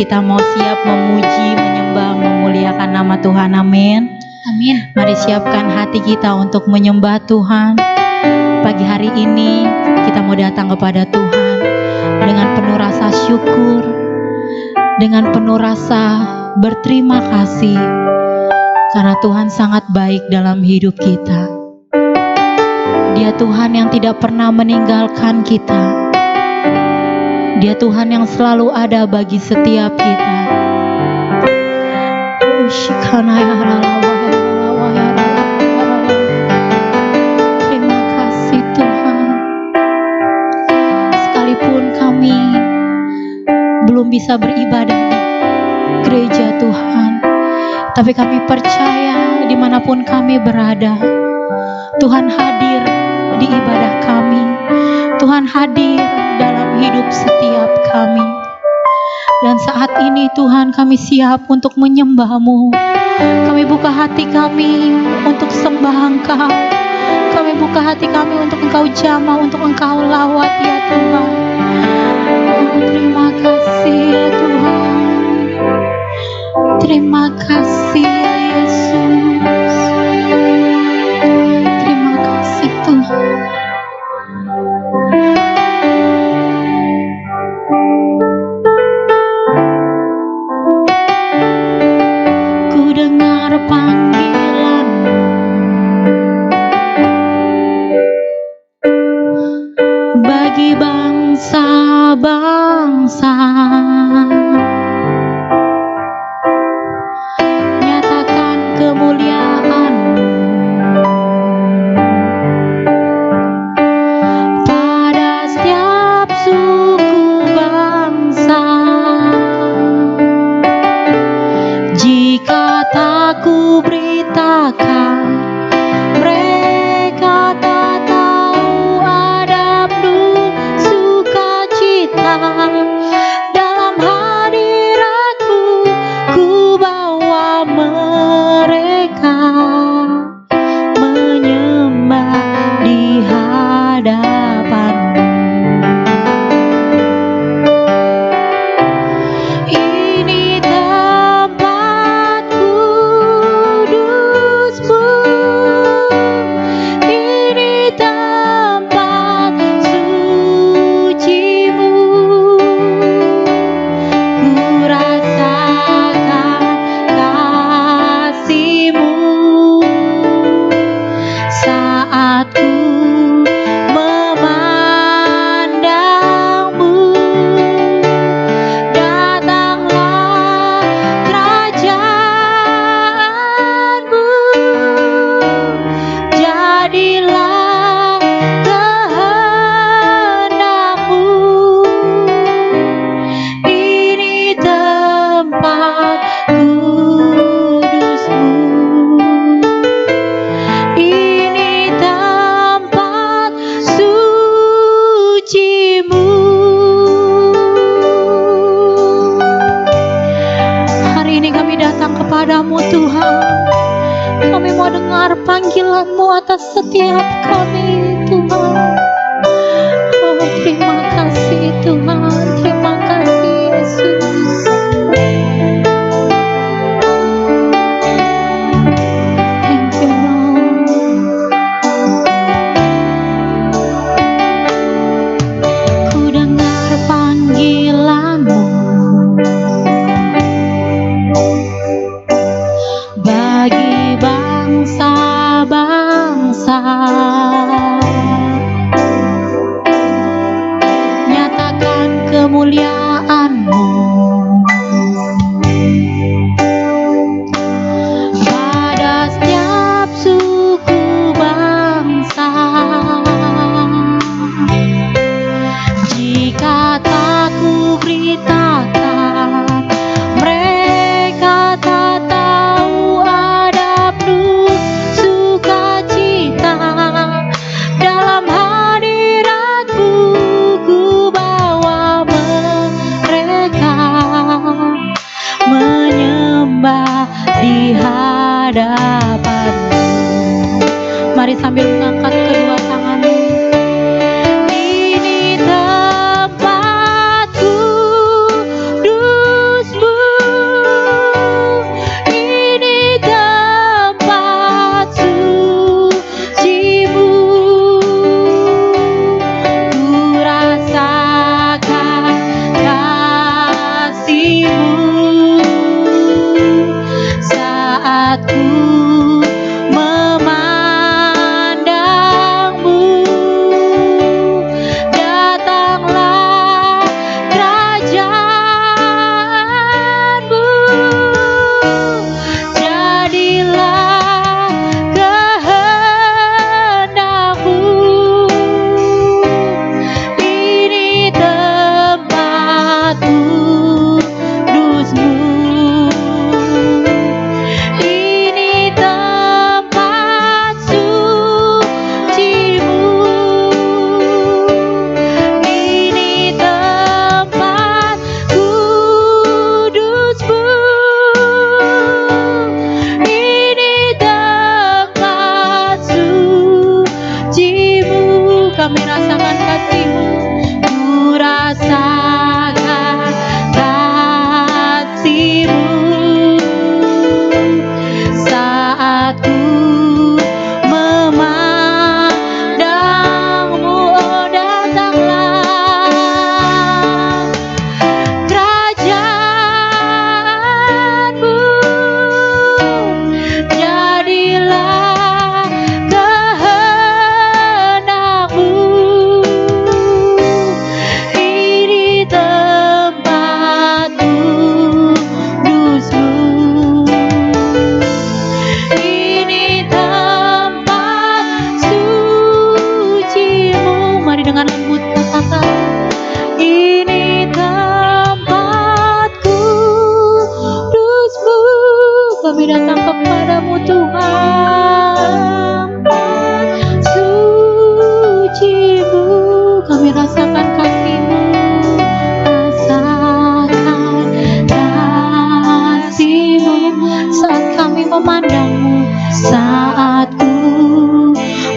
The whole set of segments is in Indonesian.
kita mau siap memuji, menyembah, memuliakan nama Tuhan. Amin. Amin. Mari siapkan hati kita untuk menyembah Tuhan. Pagi hari ini kita mau datang kepada Tuhan dengan penuh rasa syukur, dengan penuh rasa berterima kasih, karena Tuhan sangat baik dalam hidup kita. Dia Tuhan yang tidak pernah meninggalkan kita. Dia Tuhan yang selalu ada bagi setiap kita. Terima kasih Tuhan. Sekalipun kami belum bisa beribadah di gereja Tuhan, tapi kami percaya dimanapun kami berada, Tuhan hadir di ibadah kami. Tuhan hadir dalam hidup setiap kami. Dan saat ini Tuhan, kami siap untuk menyembah-Mu. Kami buka hati kami untuk sembah Engkau. Kami buka hati kami untuk Engkau jamah, untuk Engkau lawat ya Tuhan. Terima kasih ya Tuhan. Terima kasih ya Yesus. Terima kasih Tuhan. Ku dengar panggilan-Mu bagi bangsa-bangsa. Nyatakan kemuliaan-Mu pada setiap suku bangsa. Jika tak ku beritakan, mereka tak tahu adab-Mu sukacita. Dalam hadirat-Mu ku bawa mereka menyembah di hadapan-Mu. Ini tempat kudus-Mu, ini tempat suci-Mu. Ku rasakan kasih-Mu saat ku memandang-Mu. Datanglah kerajaan-Mu, jadilah kehendak-Mu. Ini tempat kudus-Mu, ini tempat suci-Mu. Hari ini kami datang kepadamu Tuhan. Kami mau dengar panggilan-Mu atas setiap kami Tuhan. Oh, terima kasih Tuhan. Terima kasih Yesus. Thank you Lord. Ku dengar panggilan-Mu bagi bangsa-bangsa. Nyatakan kemuliaan-Mu pada setiap suku bangsa. Jika tak ku beritakan, mereka tak tahu adab-Mu sukacita. Dalam hadirat-Mu ku bawa mereka menyembah di hadapan-Mu. Mari sambil mengangkat kedua tangan-Mu. Ini tempat kudus-Mu, saat ku memandangmu, oh datanglah kerajaanmu, jadilah kehendakmu, ini tempat kudusmu, ini tempat sucimu. Mari dengan lembut katakan, ini tempat kudusmu, kami datang kepadamu Tuhan. Sucimu, kami rasakan kasih-Mu, rasakan kasih-Mu saat kami memandang-Mu, saat ku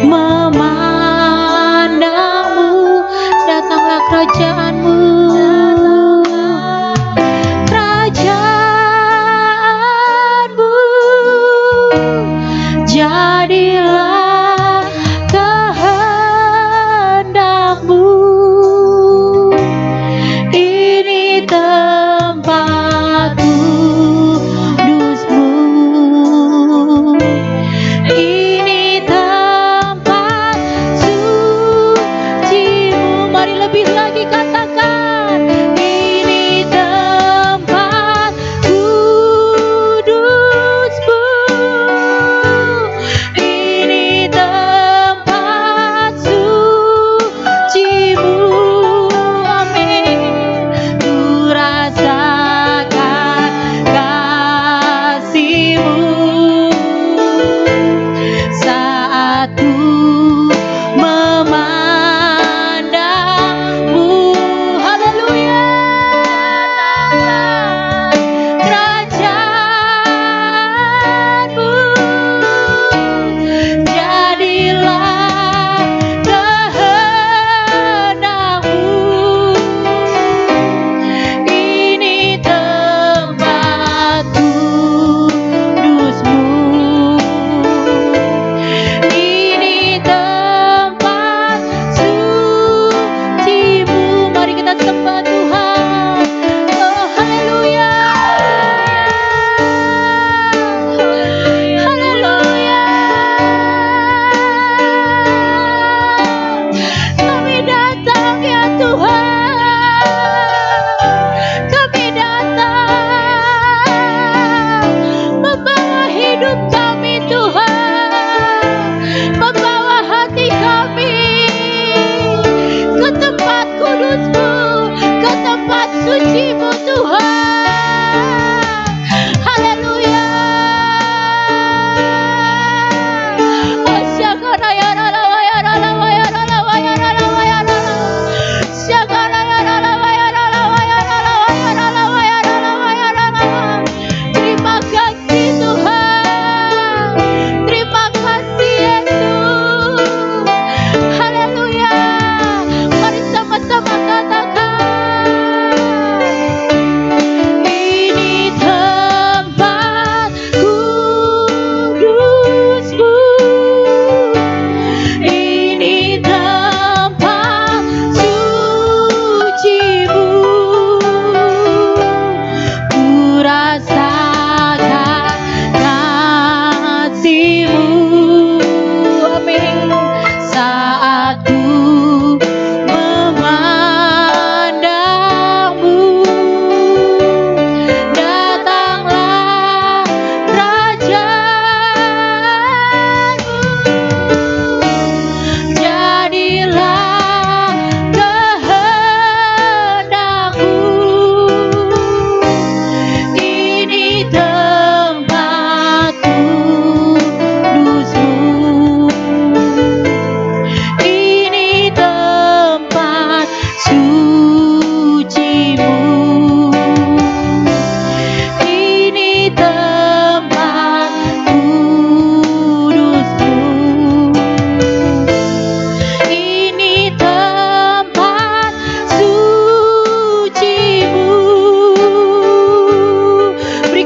memandang-Mu, datanglah kerajaan-Mu, kerajaanmu,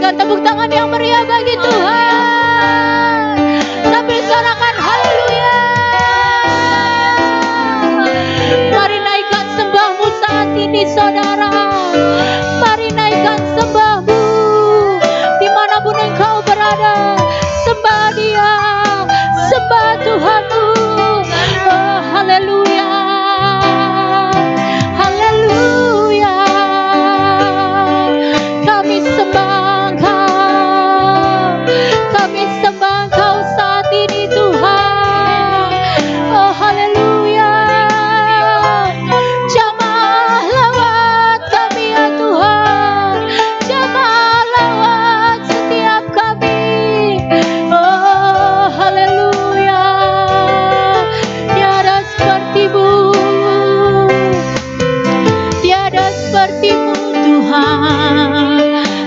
Berikan tepuk tangan yang meriah bagi Tuhan. Sambil sorakan haleluya. Mari naikkan sembahmu saat ini saudara. Mari naikkan sembahmu dimanapun engkau berada. Sembah Dia, sembah Tuhanmu. Oh, haleluya, haleluya. Kami sembah Engkau, kami sembah Engkau saat ini Tuhan. Oh, haleluya. Jamah lawat kami ya Tuhan, jamah lawat setiap kami. Oh, haleluya. Tiada seperti-Mu, tiada seperti-Mu Tuhan.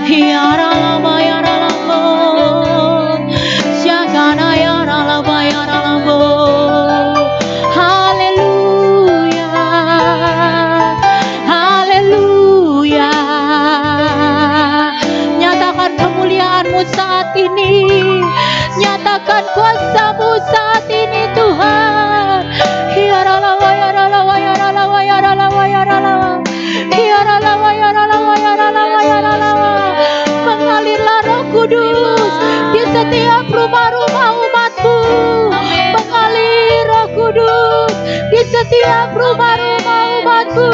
Hiara lama yara lama, syakana yara lama yara lama. Haleluya, haleluya. Nyatakan kemuliaan-Mu saat ini, nyatakan kuasa-Mu saat ini Tuhan. Hiara lama yara lama yara lama yara lama yara lama. Hiara lama yara lama yara lama yara lama. Mengalirlah Roh Kudus di setiap rumah-rumah umat-Mu. Mengalir Roh Kudus di setiap rumah-rumah umat-Mu.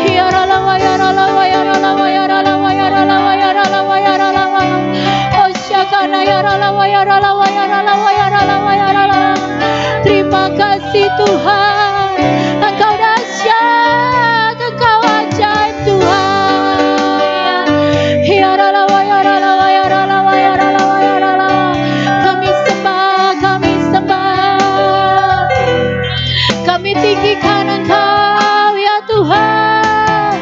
Hiara lama yara lama yara lama yara lama yara lama yara lama yara lama. Oh syakana yara lama yara lama yara lama yara lama yara lama. Terima kasih Tuhan, Engkau dahsyat, Engkau ajaib Tuhan. Hiara lama yara lama yara lama yara lama yara lama. Kami sembah, kami sembah, kami tinggikan Engkau ya Tuhan.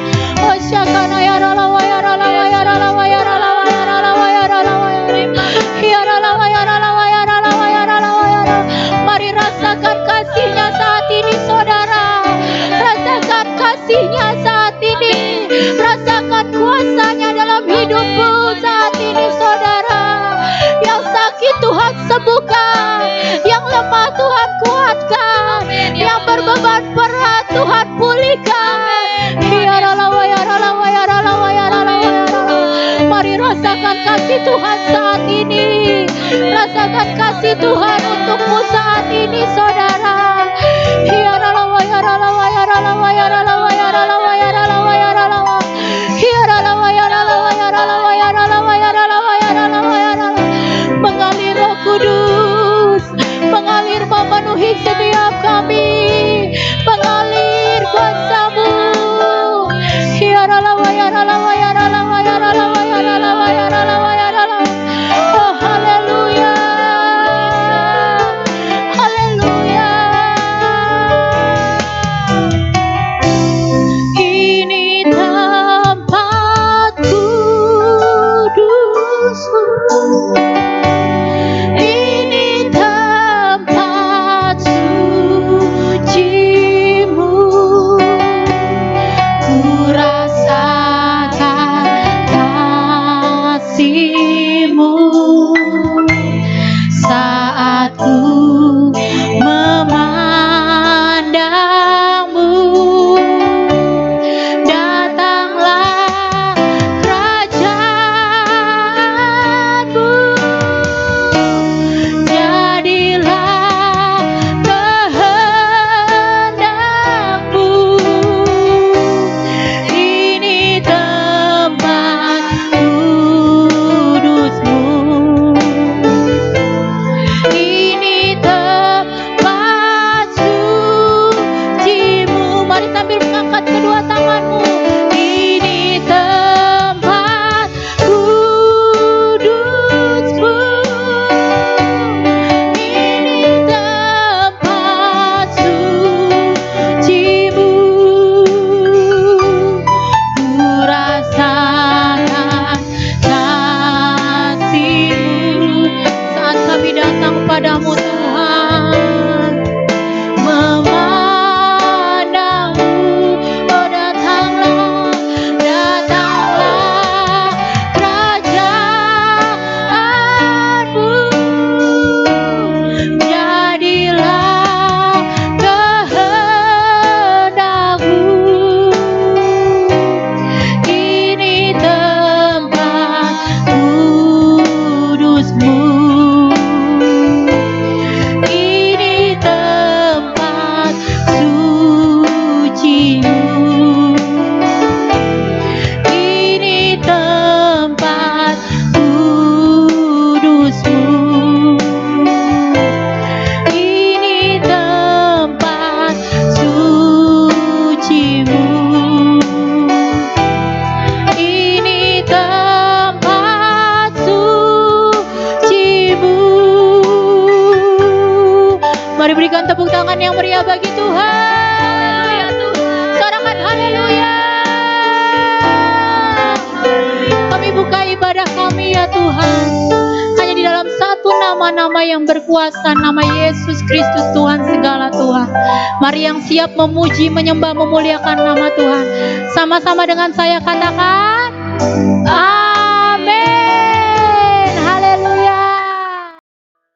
Oh syakana yara lama yara lama yara lama yara lama yara lama yara lama. Hiara lama yara lama yara lama yara lama yara. Mari rasakan kasih-Nya saat ini saudara. Rasakan kasih-Nya saat ini. Rasakan kuasa-Nya dalam hidupmu saat ini saudara. Yang sakit Tuhan sembuhkan, yang lemah Tuhan kuatkan, yang berbeban berat Tuhan pulihkan. Hiara lama yara lama yara lama yara lama yara. Mari rasakan kasih Tuhan saat ini. Rasakan kasih Tuhan untukmu saat ini saudara. Hiara lama yara lama yara lama yara lama yara lama yara lama yara lama. Hiara lama yara lama yara lama yara lama yara lama yara lama yara lama. Mengalir Roh Kudus, mengalir memenuhi setiap kami. Mengalir kuasa-Mu. Hiara lama yara lama yara lama yara lama yara lama yara lama yara lama. Oh haleluya, haleluya. Ini tempat kudus-Mu, ini tempat suci. tangan yang meriah bagi Tuhan. Sorakan haleluya. Kami buka ibadah kami ya Tuhan, hanya di dalam satu nama-nama yang berkuasa, nama Yesus Kristus Tuhan segala Tuhan. Mari yang siap memuji, menyembah, memuliakan nama Tuhan. Sama-sama dengan saya katakan, amin. Haleluya.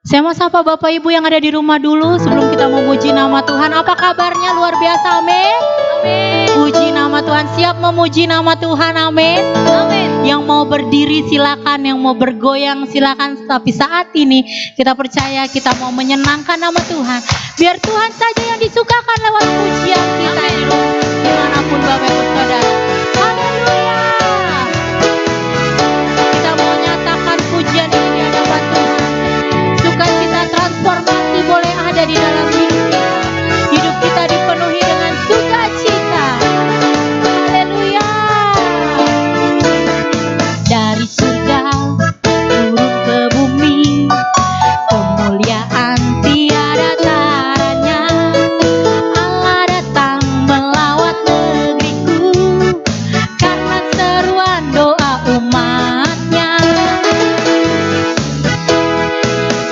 Saya mau sapa Bapak Ibu yang ada di rumah dulu sebelum kita memuji nama Tuhan. Apa kabarnya? Luar biasa, amin. Amin. Puji nama Tuhan, siap memuji nama Tuhan, amin. Amin. Yang mau berdiri silakan, yang mau bergoyang silakan. Tapi saat ini kita percaya kita mau menyenangkan nama Tuhan. Biar Tuhan saja yang disukakan lewat pujian kita di rumah, dimanapun Bapak Ibu Saudara. Haleluya. Kita mau nyatakan pujian ini di hadapan Tuhan. Sukacita transformasi boleh ada di dalam hidup kita. Hidup kita dipenuhi dengan sukacita. Haleluya. Dari surga turun ke bumi, kemuliaan tiada taranya. Allah datang melawat negeriku, karena seruan doa umatnya.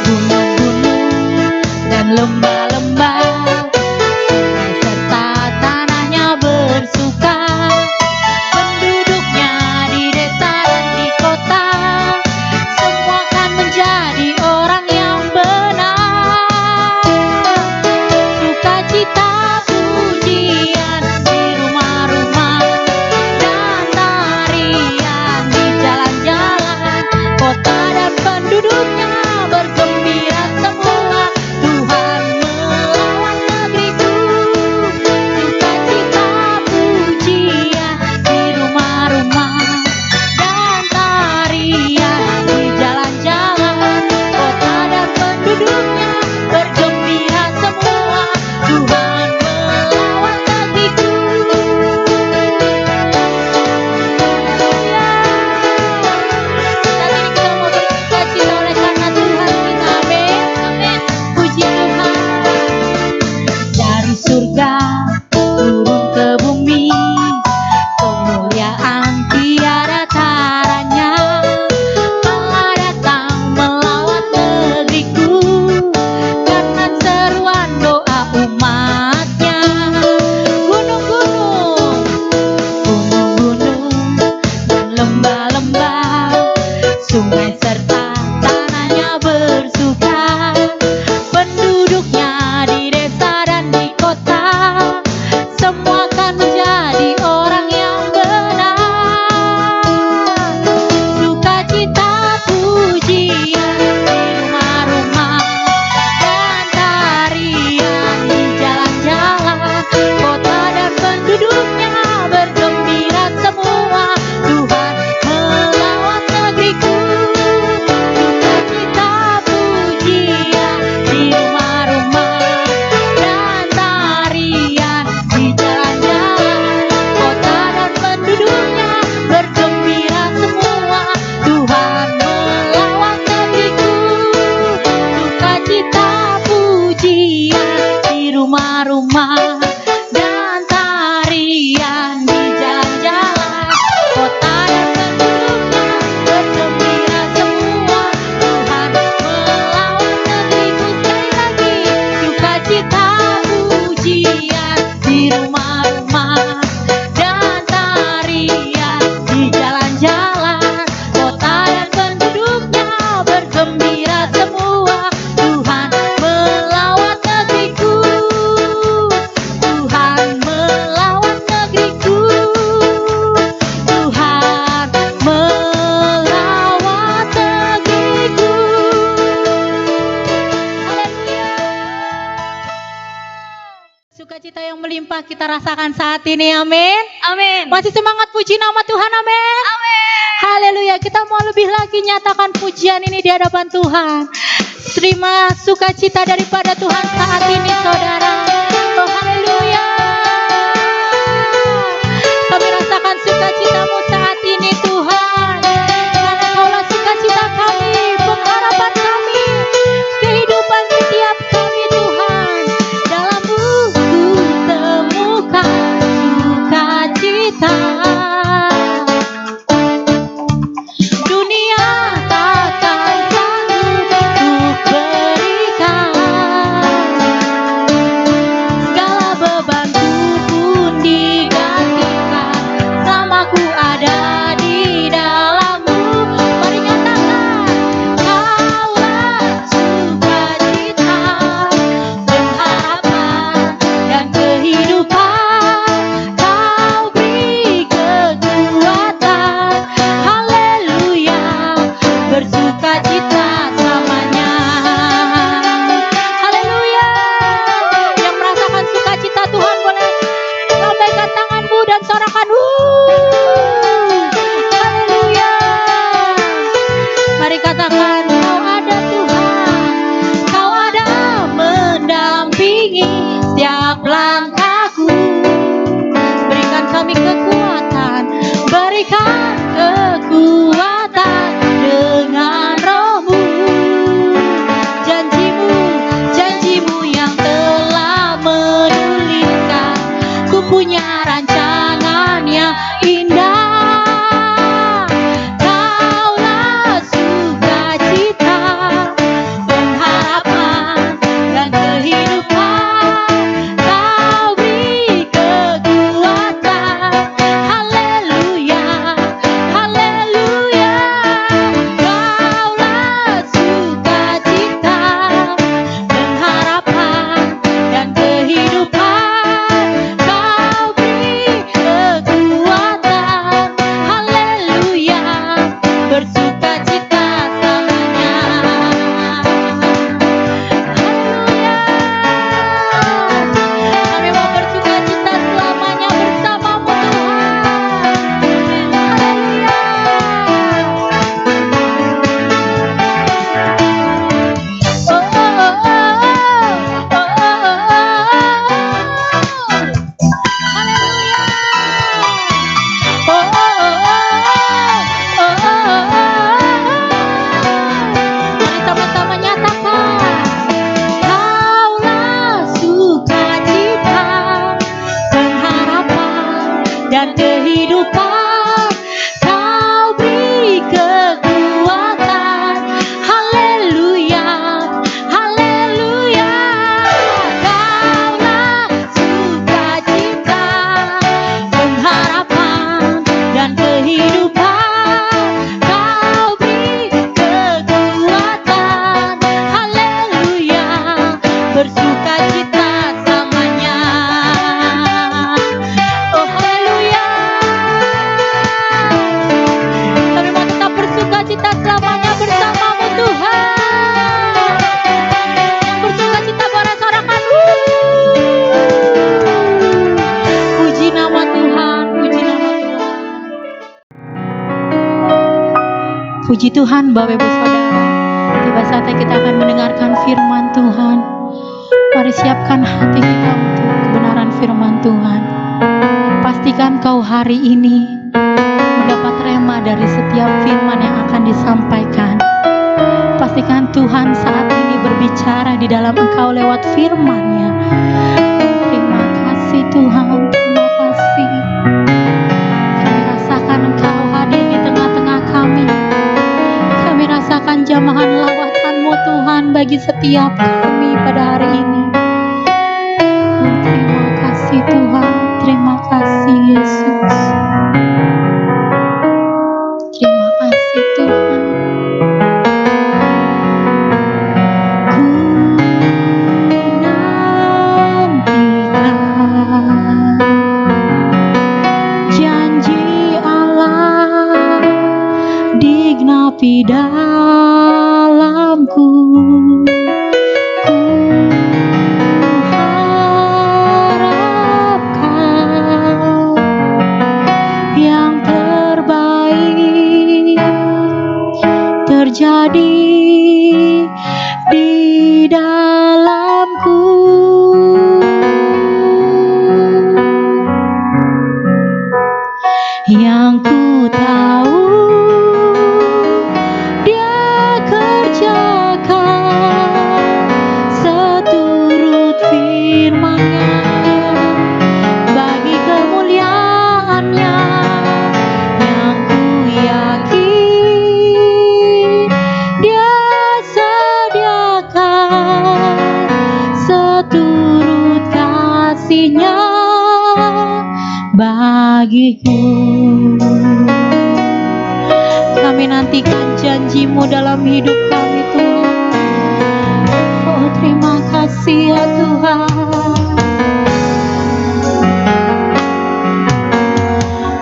Gunung-gunung dan lembah-lembah, sungai serta tanahnya bersuka. Penduduknya di desa dan di kota, semua akan menjadi orang yang benar. Sukacita pujian di rumah-rumah, dan tarian di jalan-jalan. Kota dan penduduknya bergembira semua. Tuhan melawat negeriku. Sukacita pujian di rumah-rumah, dan tarian di jalan-jalan. Kota dan penduduknya bergembira semua. Tuhan melawat negeriku. Haleluya. Saat ini kita mau bersukacita oleh karena Tuhan kita, amin. Amin. Puji Tuhan. Dari surga turun ke bumi, kemuliaan tiada taranya. Allah datang melawat negeriku, karena seruan doa umatnya. Gunung-gunung, gunung-gunung dan lembah-lembah, sungai serta tanahnya bersuka. Penduduknya di desa dan di kota, semua akan menjadi orang yang benar. Sukacita pujian di rumah-rumah, dan tarian di jalan-jalan. Kota dan penduduknya bergembira semua. Tuhan melawat negeriku. Sukacita pujian di rumah-rumah, dan tarian di jalan-jalan. Kota dan penduduknya bergembira semua. Tuhan melawat negeriku. Sukacita pujian di rumah-rumah, dan tarian di jalan-jalan. Kota dan penduduknya bergembira semua. Tuhan melawat negeriku. Sekali lagi, sukacita pujian di rumah-rumah, dan tarian di jalan-jalan. Kota dan penduduknya bergembira semua. Tuhan melawat negeriku. Tuhan melawat negeriku. Tuhan melawat negeriku. Haleluya. Sukacita yang melimpah kita rasakan saat ini, amin. Amin. Masih semangat puji nama Tuhan, amin. Amin. Haleluya. Kita mau lebih lagi nyatakan pujian ini di hadapan Tuhan. Terima sukacita daripada Tuhan saat ini, saudara. Oh, haleluya. Kami rasakan sukacitamu saat ini, Tuhan. Karena Kaulah sukacita kami, pengharapan kami, kehidupan setiap kami, Tuhan. Dalam Puji Tuhan Bapak Ibu Saudara, tiba saatnya kita akan mendengarkan firman Tuhan. Mari siapkan hati kita untuk kebenaran firman Tuhan. Pastikan kau hari ini mendapat rema dari setiap firman yang akan disampaikan. Pastikan Tuhan saat ini berbicara di dalam engkau lewat firman-Nya. Terima kasih Tuhan, terima kasih. Kami rasakan engkau hadir di tengah-tengah kami. Kami rasakan jamahan lawatan-Mu Tuhan bagi setiap kami pada hari ini. Terima kasih Tuhan, terima kasih Yesus. Terima kasih Tuhan. Ku nantikan janji Allah digenapi dalamku. Ku harapkan yang terbaik terjadi di dalamku. Yang ku tahu Dia kerjakan seturut firman-Nya bagi kemuliaan-Nya. Yang ku yakin Dia sediakan seturut kasih-Nya bagiku. Kami nantikan janji-Mu dalam hidup kami Tuhan. Oh terima kasih ya Tuhan.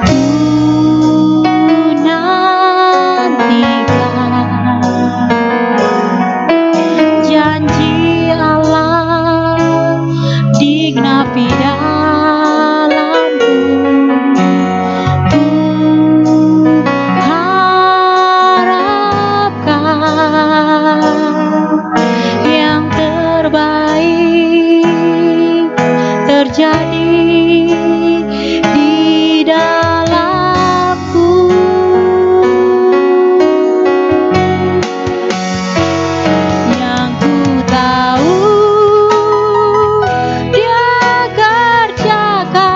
Ku nantikan janji Allah digenapi dalamku. Ku harapkan yang terbaik terjadi di dalamku. Yang ku tahu Dia kerjakan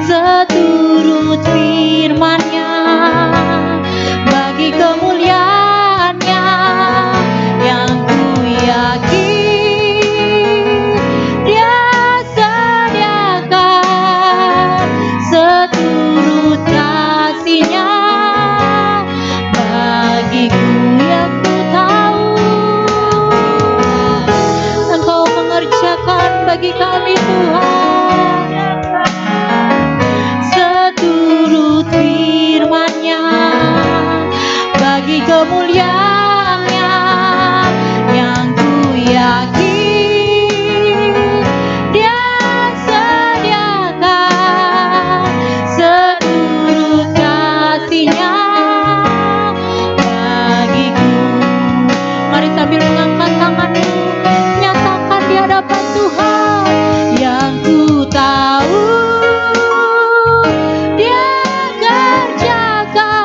seturut firman-Nya bagi kemuliaan-Nya. Yang ku yakin Dia sediakan seturut kasih-Nya bagiku. Yang ku tahu Engkau mengerjakan bagi kami Tuhan seturut firman-Nya bagi kemuliaan-Nya. Yang ku yakin Dia sediakan seturut kasih-Nya bagiku. Mari sambil mengangkat tanganmu, nyatakan di hadapan Tuhan. Yang ku tahu Dia kerjakan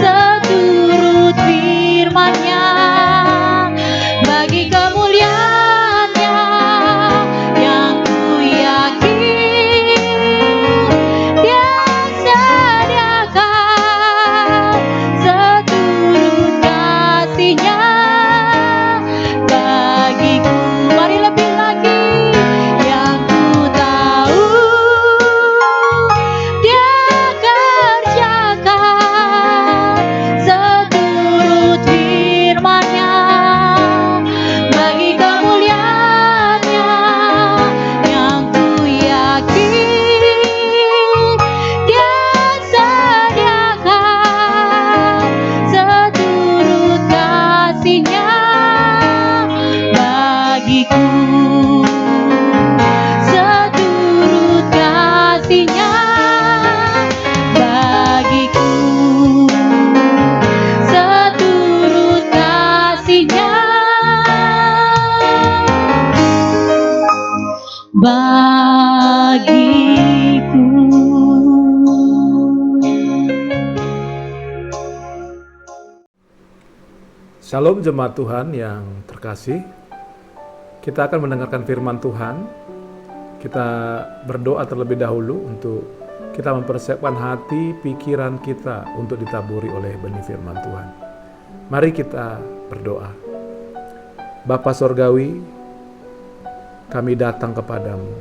seturut firman-Nya bagi kemuliaan-Nya. Yang ku yakin Dia sediakan seturut kasih-Nya Shalom jemaat Tuhan yang terkasih. Kita akan mendengarkan firman Tuhan. Kita berdoa terlebih dahulu untuk kita mempersiapkan hati, pikiran kita untuk ditaburi oleh benih firman Tuhan. Mari kita berdoa. Bapa Sorgawi, kami datang kepadamu.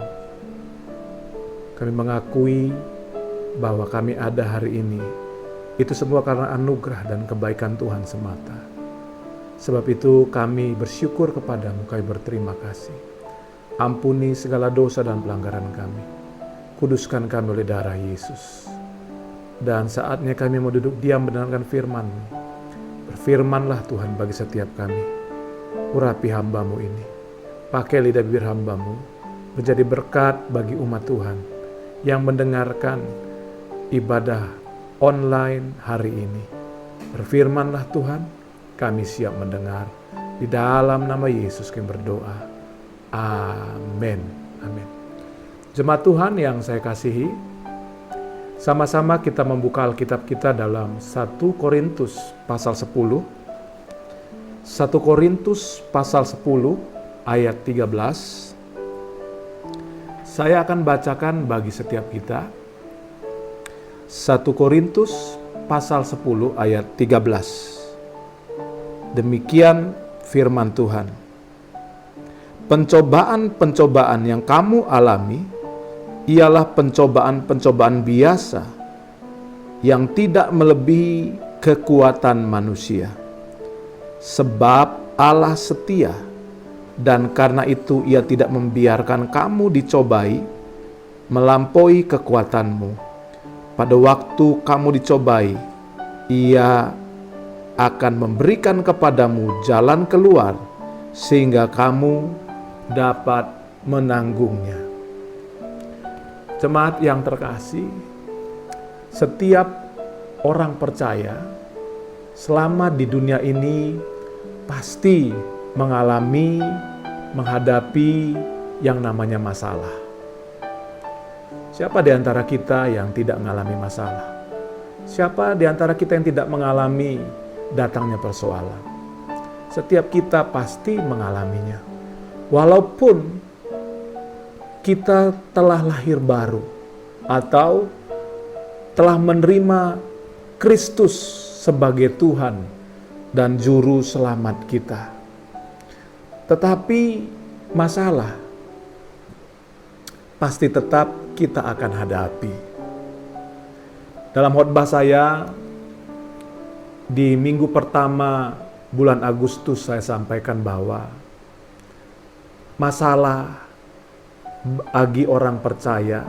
Kami mengakui bahwa kami ada hari ini. Itu semua karena anugerah dan kebaikan Tuhan semata. Sebab itu kami bersyukur kepadamu, kami berterima kasih. Ampuni segala dosa dan pelanggaran kami. Kuduskan kami oleh darah Yesus. Dan saatnya kami mau duduk diam mendengarkan firman-Mu. Berfirmanlah Tuhan bagi setiap kami. Urapi hamba-Mu ini. Pakai lidah bibir hamba-Mu menjadi berkat bagi umat Tuhan yang mendengarkan ibadah online hari ini. Berfirmanlah Tuhan, kami siap mendengar. Di dalam nama Yesus kami berdoa. Amin. Amin. Jemaat Tuhan yang saya kasihi, sama-sama kita membuka Alkitab kita dalam 1 Korintus pasal 10. 1 Korintus pasal 10 ayat 13. Saya akan bacakan bagi setiap kita. 1 Korintus pasal 10 ayat 13. Demikian firman Tuhan. Pencobaan-pencobaan yang kamu alami ialah pencobaan-pencobaan biasa yang tidak melebihi kekuatan manusia. Sebab Allah setia, dan karena itu Ia tidak membiarkan kamu dicobai melampaui kekuatanmu. Pada waktu kamu dicobai, Ia akan memberikan kepadamu jalan keluar sehingga kamu dapat menanggungnya. Jemaat yang terkasih, setiap orang percaya selama di dunia ini pasti menghadapi yang namanya masalah. Siapa di antara kita yang tidak mengalami masalah? Siapa di antara kita yang tidak mengalami datangnya persoalan? Setiap kita pasti mengalaminya. Walaupun kita telah lahir baru atau telah menerima Kristus sebagai Tuhan dan Juru Selamat kita. Tetapi masalah pasti tetap kita akan hadapi. Dalam khotbah saya di minggu pertama bulan Agustus saya sampaikan bahwa masalah bagi orang percaya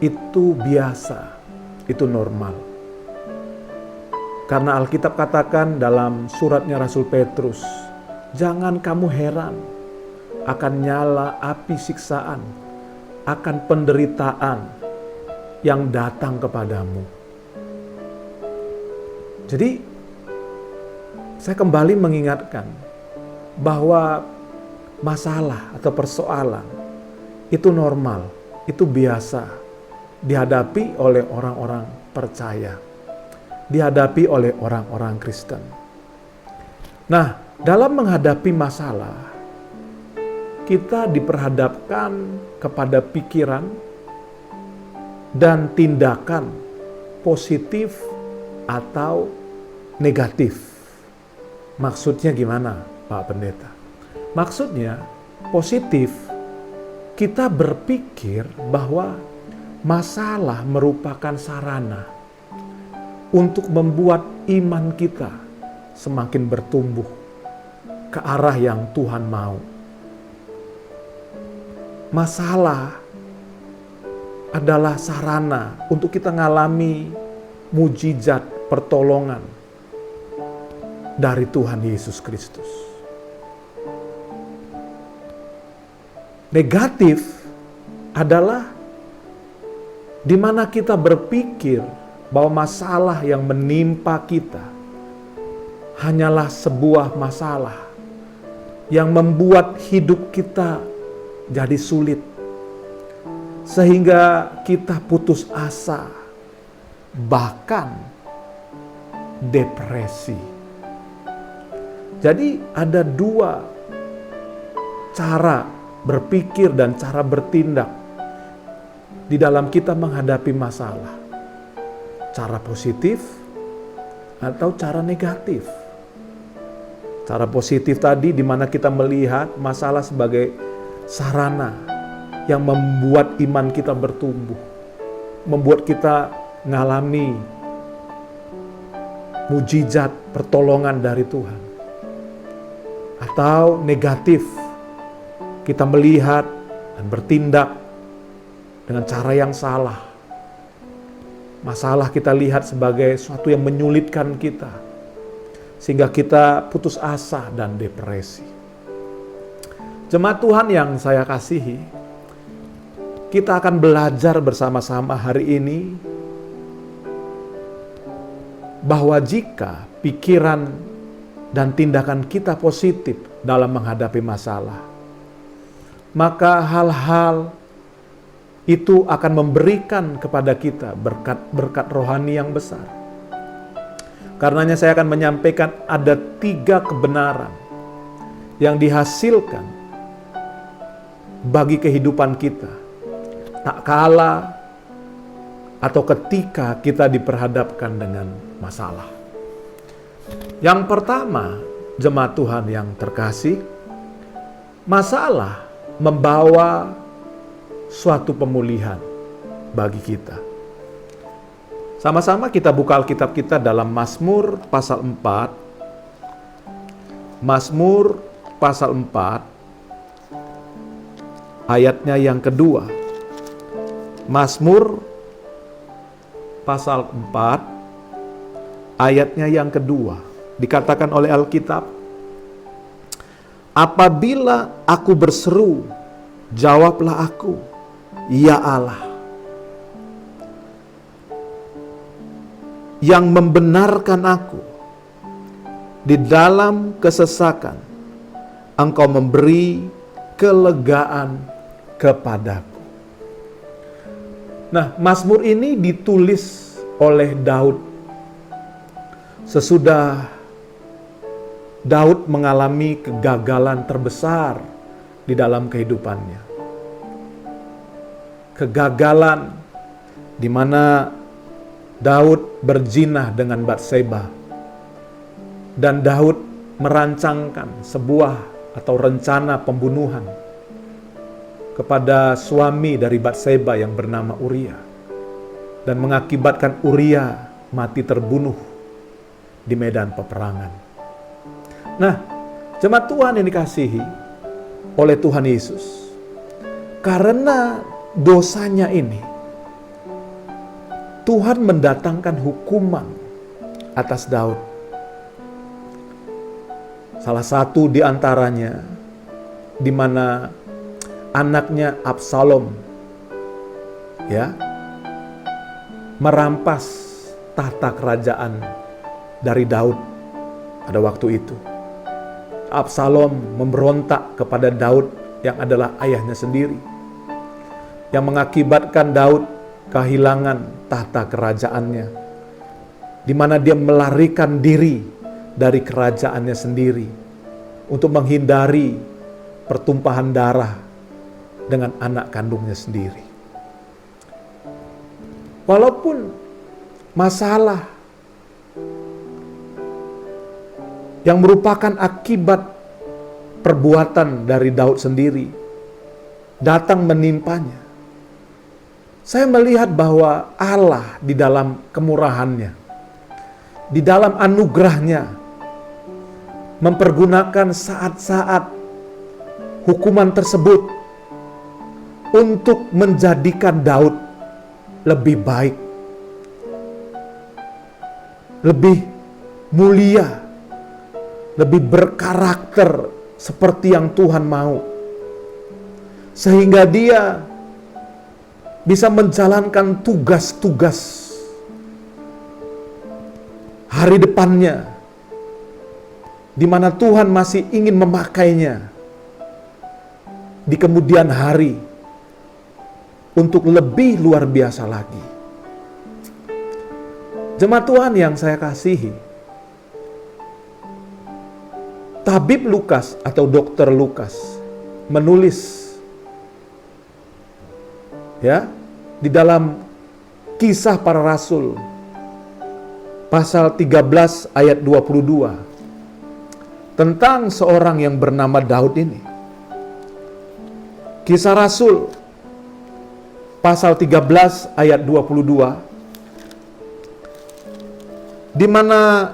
itu biasa, itu normal. Karena Alkitab katakan dalam suratnya Rasul Petrus, jangan kamu heran akan nyala api siksaan, akan penderitaan yang datang kepadamu. Jadi, saya kembali mengingatkan bahwa masalah atau persoalan itu normal, itu biasa dihadapi oleh orang-orang percaya, dihadapi oleh orang-orang Kristen. Nah, dalam menghadapi masalah, kita diperhadapkan kepada pikiran dan tindakan positif atau negatif. Maksudnya gimana, Pak Pendeta? Maksudnya positif, kita berpikir bahwa masalah merupakan sarana untuk membuat iman kita semakin bertumbuh ke arah yang Tuhan mau. Masalah adalah sarana untuk kita mengalami mujizat pertolongan dari Tuhan Yesus Kristus. Negatif adalah di mana kita berpikir bahwa masalah yang menimpa kita hanyalah sebuah masalah yang membuat hidup kita jadi sulit, sehingga kita putus asa, bahkan depresi. Jadi ada dua cara berpikir dan cara bertindak di dalam kita menghadapi masalah. Cara positif atau cara negatif. Cara positif tadi di mana kita melihat masalah sebagai sarana yang membuat iman kita bertumbuh, membuat kita mengalami mujizat pertolongan dari Tuhan. Atau negatif, kita melihat dan bertindak dengan cara yang salah. Masalah kita lihat sebagai sesuatu yang menyulitkan kita, sehingga kita putus asa dan depresi. Jemaat Tuhan yang saya kasihi, kita akan belajar bersama-sama hari ini bahwa jika pikiran dan tindakan kita positif dalam menghadapi masalah, maka hal-hal itu akan memberikan kepada kita berkat-berkat rohani yang besar. Karenanya saya akan menyampaikan ada 3 kebenaran yang dihasilkan bagi kehidupan kita, tak kala atau ketika kita diperhadapkan dengan masalah. Yang pertama, jemaat Tuhan yang terkasih, masalah membawa suatu pemulihan bagi kita. Sama-sama kita buka Alkitab kita dalam Mazmur pasal 4. Mazmur pasal 4 ayatnya yang kedua. Mazmur pasal 4 ayatnya yang kedua. Dikatakan oleh Alkitab, apabila aku berseru, jawablah aku, ya Allah. Yang membenarkan aku di dalam kesesakan, Engkau memberi kelegaan kepadaku. Nah, Mazmur ini ditulis oleh Daud sesudah Daud mengalami kegagalan terbesar di dalam kehidupannya. Kegagalan di mana Daud berzina dengan Batseba. Dan Daud merancangkan sebuah atau rencana pembunuhan kepada suami dari Batseba yang bernama Uria. Dan mengakibatkan Uria mati terbunuh di medan peperangan. Nah, jemaat Tuhan yang dikasihi oleh Tuhan Yesus, karena dosanya ini, Tuhan mendatangkan hukuman atas Daud. Salah satu di antaranya, di mana anaknya Absalom, merampas tahta kerajaan dari Daud pada waktu itu. Absalom memberontak kepada Daud yang adalah ayahnya sendiri, yang mengakibatkan Daud kehilangan tahta kerajaannya, di mana dia melarikan diri dari kerajaannya sendiri untuk menghindari pertumpahan darah dengan anak kandungnya sendiri. Walaupun masalah yang merupakan akibat perbuatan dari Daud sendiri datang menimpanya, saya melihat bahwa Allah di dalam kemurahannya, di dalam anugerahnya, mempergunakan saat-saat hukuman tersebut untuk menjadikan Daud lebih baik, lebih mulia, lebih berkarakter seperti yang Tuhan mau. Sehingga dia bisa menjalankan tugas-tugas hari depannya, di mana Tuhan masih ingin memakainya di kemudian hari untuk lebih luar biasa lagi. Jemaat Tuhan yang saya kasihi, Tabib Lukas atau Dokter Lukas menulis ya di dalam Kisah Para Rasul pasal 13 ayat 22 tentang seorang yang bernama Daud ini. Kisah Rasul pasal 13 ayat 22, di mana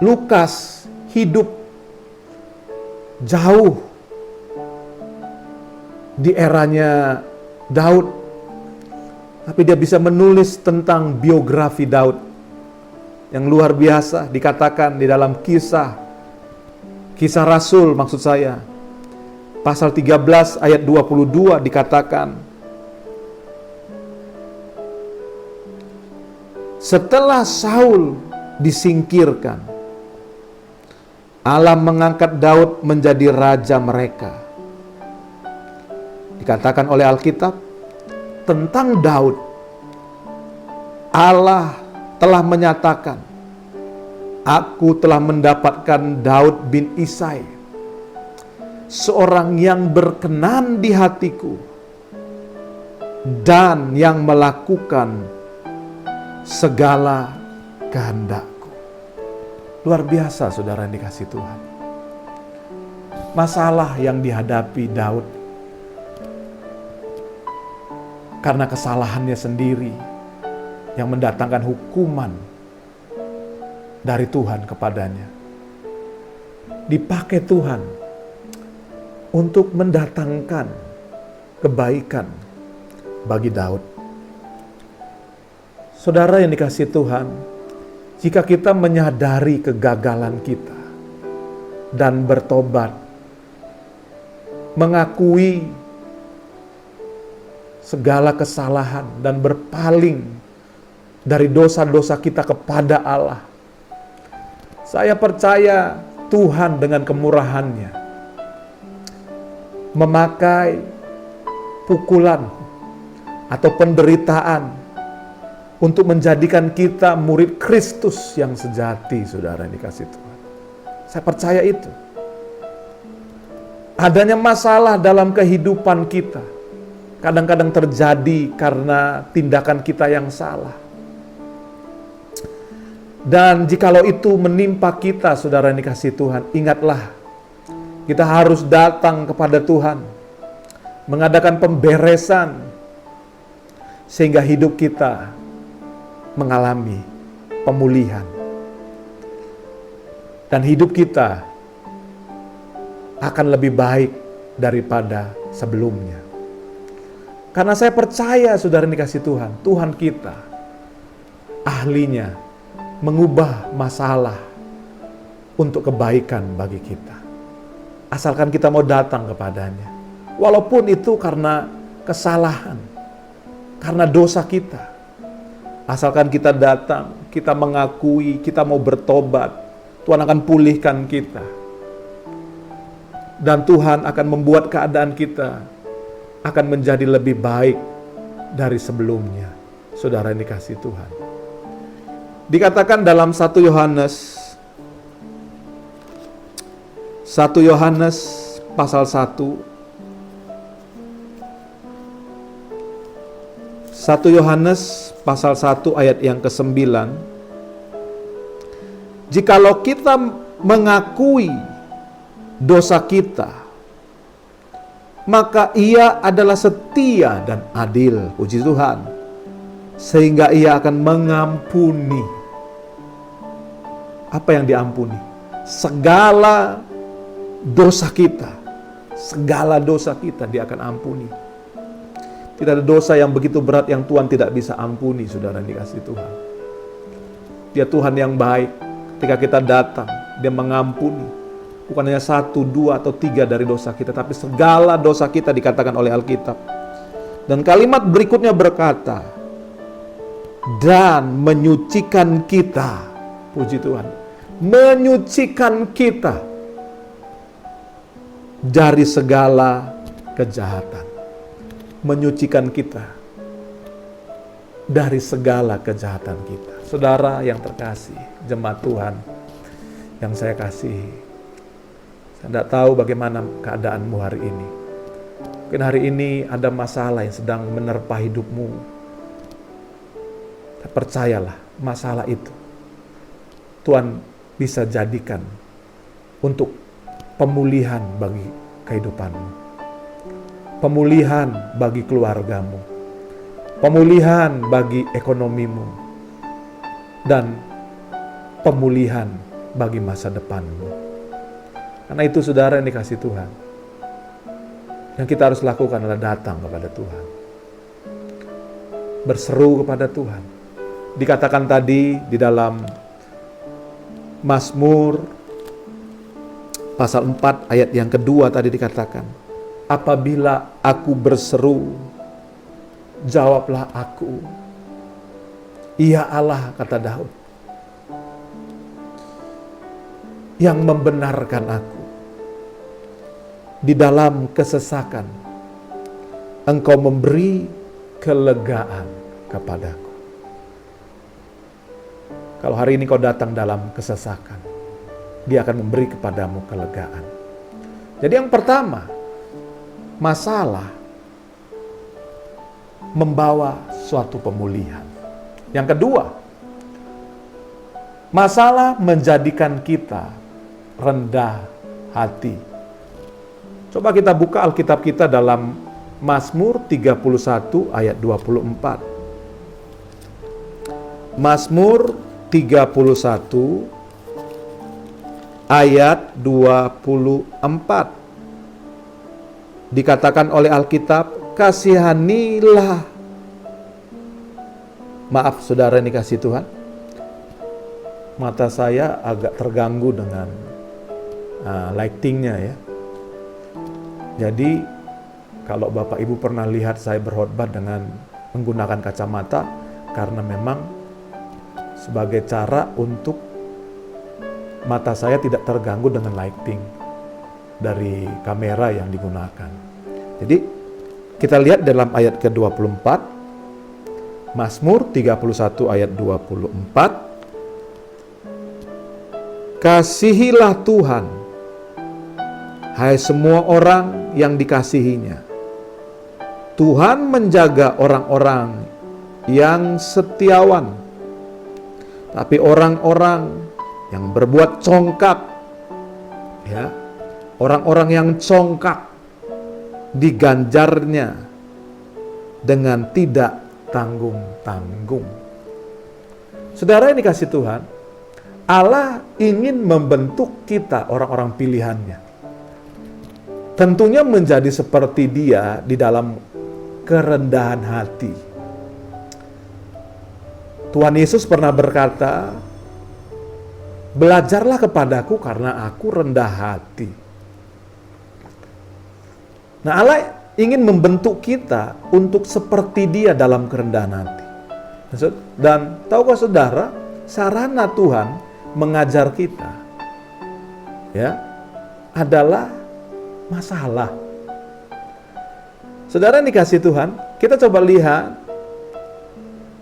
Lukas hidup jauh di eranya Daud, tapi dia bisa menulis tentang biografi Daud yang luar biasa. Dikatakan di dalam kisah Rasul, maksud saya, pasal 13 ayat 22 dikatakan, setelah Saul disingkirkan, Allah mengangkat Daud menjadi raja mereka. Dikatakan oleh Alkitab tentang Daud, Allah telah menyatakan, aku telah mendapatkan Daud bin Isai, seorang yang berkenan di hatiku dan yang melakukan segala kehendakku. Luar biasa, saudara yang dikasihi Tuhan. Masalah yang dihadapi Daud karena kesalahannya sendiri yang mendatangkan hukuman dari Tuhan kepadanya, dipakai Tuhan untuk mendatangkan kebaikan bagi Daud. Saudara yang dikasihi Tuhan, jika kita menyadari kegagalan kita dan bertobat, mengakui segala kesalahan dan berpaling dari dosa-dosa kita kepada Allah, saya percaya Tuhan dengan kemurahannya memakai pukulan atau penderitaan untuk menjadikan kita murid Kristus yang sejati, saudara yang dikasihi Tuhan. Saya percaya itu. Adanya masalah dalam kehidupan kita kadang-kadang terjadi karena tindakan kita yang salah. Dan jikalau itu menimpa kita, saudara yang dikasihi Tuhan, ingatlah, kita harus datang kepada Tuhan, mengadakan pemberesan, sehingga hidup kita mengalami pemulihan. Dan hidup kita akan lebih baik daripada sebelumnya. Karena saya percaya, saudara yang dikasihi Tuhan, Tuhan kita ahlinya mengubah masalah untuk kebaikan bagi kita. Asalkan kita mau datang kepadanya. Walaupun itu karena kesalahan, karena dosa kita. Asalkan kita datang, kita mengakui, kita mau bertobat, Tuhan akan pulihkan kita. Dan Tuhan akan membuat keadaan kita akan menjadi lebih baik dari sebelumnya. Saudara yang dikasihi Tuhan. Dikatakan dalam 1 Yohanes pasal 1, 1 Yohanes pasal 1 ayat yang ke-9. Jikalau kita mengakui dosa kita, maka Ia adalah setia dan adil, puji Tuhan, sehingga Ia akan mengampuni. Apa yang diampuni? Segala dosa kita. Segala dosa kita Dia akan ampuni. Tidak ada dosa yang begitu berat yang Tuhan tidak bisa ampuni, saudara yang dikasihi Tuhan. Dia Tuhan yang baik. Ketika kita datang, Dia mengampuni. Bukan hanya 1, 2, atau 3 dari dosa kita, tapi segala dosa kita, dikatakan oleh Alkitab. Dan kalimat berikutnya berkata, dan menyucikan kita. Puji Tuhan. Menyucikan kita dari segala kejahatan. Menyucikan kita dari segala kejahatan kita. Saudara yang terkasih, jemaat Tuhan, yang saya kasihi, saya tidak tahu bagaimana keadaanmu hari ini. Mungkin hari ini ada masalah yang sedang menerpa hidupmu. Percayalah, masalah itu Tuhan bisa jadikan untuk pemulihan bagi kehidupanmu, pemulihan bagi keluargamu, pemulihan bagi ekonomimu, dan pemulihan bagi masa depanmu. Karena itu saudara yang dikasihi Tuhan, yang kita harus lakukan adalah datang kepada Tuhan, berseru kepada Tuhan. Dikatakan tadi di dalam Mazmur pasal 4 ayat yang kedua tadi dikatakan, apabila aku berseru, jawablah aku. Ya Allah, kata Daud, yang membenarkan aku. Di dalam kesesakan, Engkau memberi kelegaan kepadaku. Kalau hari ini kau datang dalam kesesakan, Dia akan memberi kepadamu kelegaan. Jadi yang pertama, masalah membawa suatu pemulihan. Yang kedua, masalah menjadikan kita rendah hati. Coba kita buka Alkitab kita dalam Mazmur 31 ayat 24. Mazmur 31 ayat 24. Dikatakan oleh Alkitab, kasihanilah. Maaf saudara yang dikasihi Tuhan, mata saya agak terganggu dengan lightingnya ya. Jadi kalau Bapak Ibu pernah lihat saya berkhotbah dengan menggunakan kacamata, karena memang sebagai cara untuk mata saya tidak terganggu dengan lighting dari kamera yang digunakan. Jadi kita lihat dalam ayat ke-24, Mazmur 31 ayat 24. Kasihilah Tuhan, hai semua orang yang dikasihinya. Tuhan menjaga orang-orang yang setiawan, tapi orang-orang yang berbuat congkak, ya, orang-orang yang congkak diganjarnya dengan tidak tanggung-tanggung. Saudara yang dikasihi Tuhan, Allah ingin membentuk kita orang-orang pilihannya. Tentunya menjadi seperti Dia di dalam kerendahan hati. Tuhan Yesus pernah berkata, belajarlah kepadaku karena aku rendah hati. Nah, Allah ingin membentuk kita untuk seperti Dia dalam kerendahan hati. Dan tahukah saudara, sarana Tuhan mengajar kita ya adalah masalah. Saudara yang dikasihi Tuhan, kita coba lihat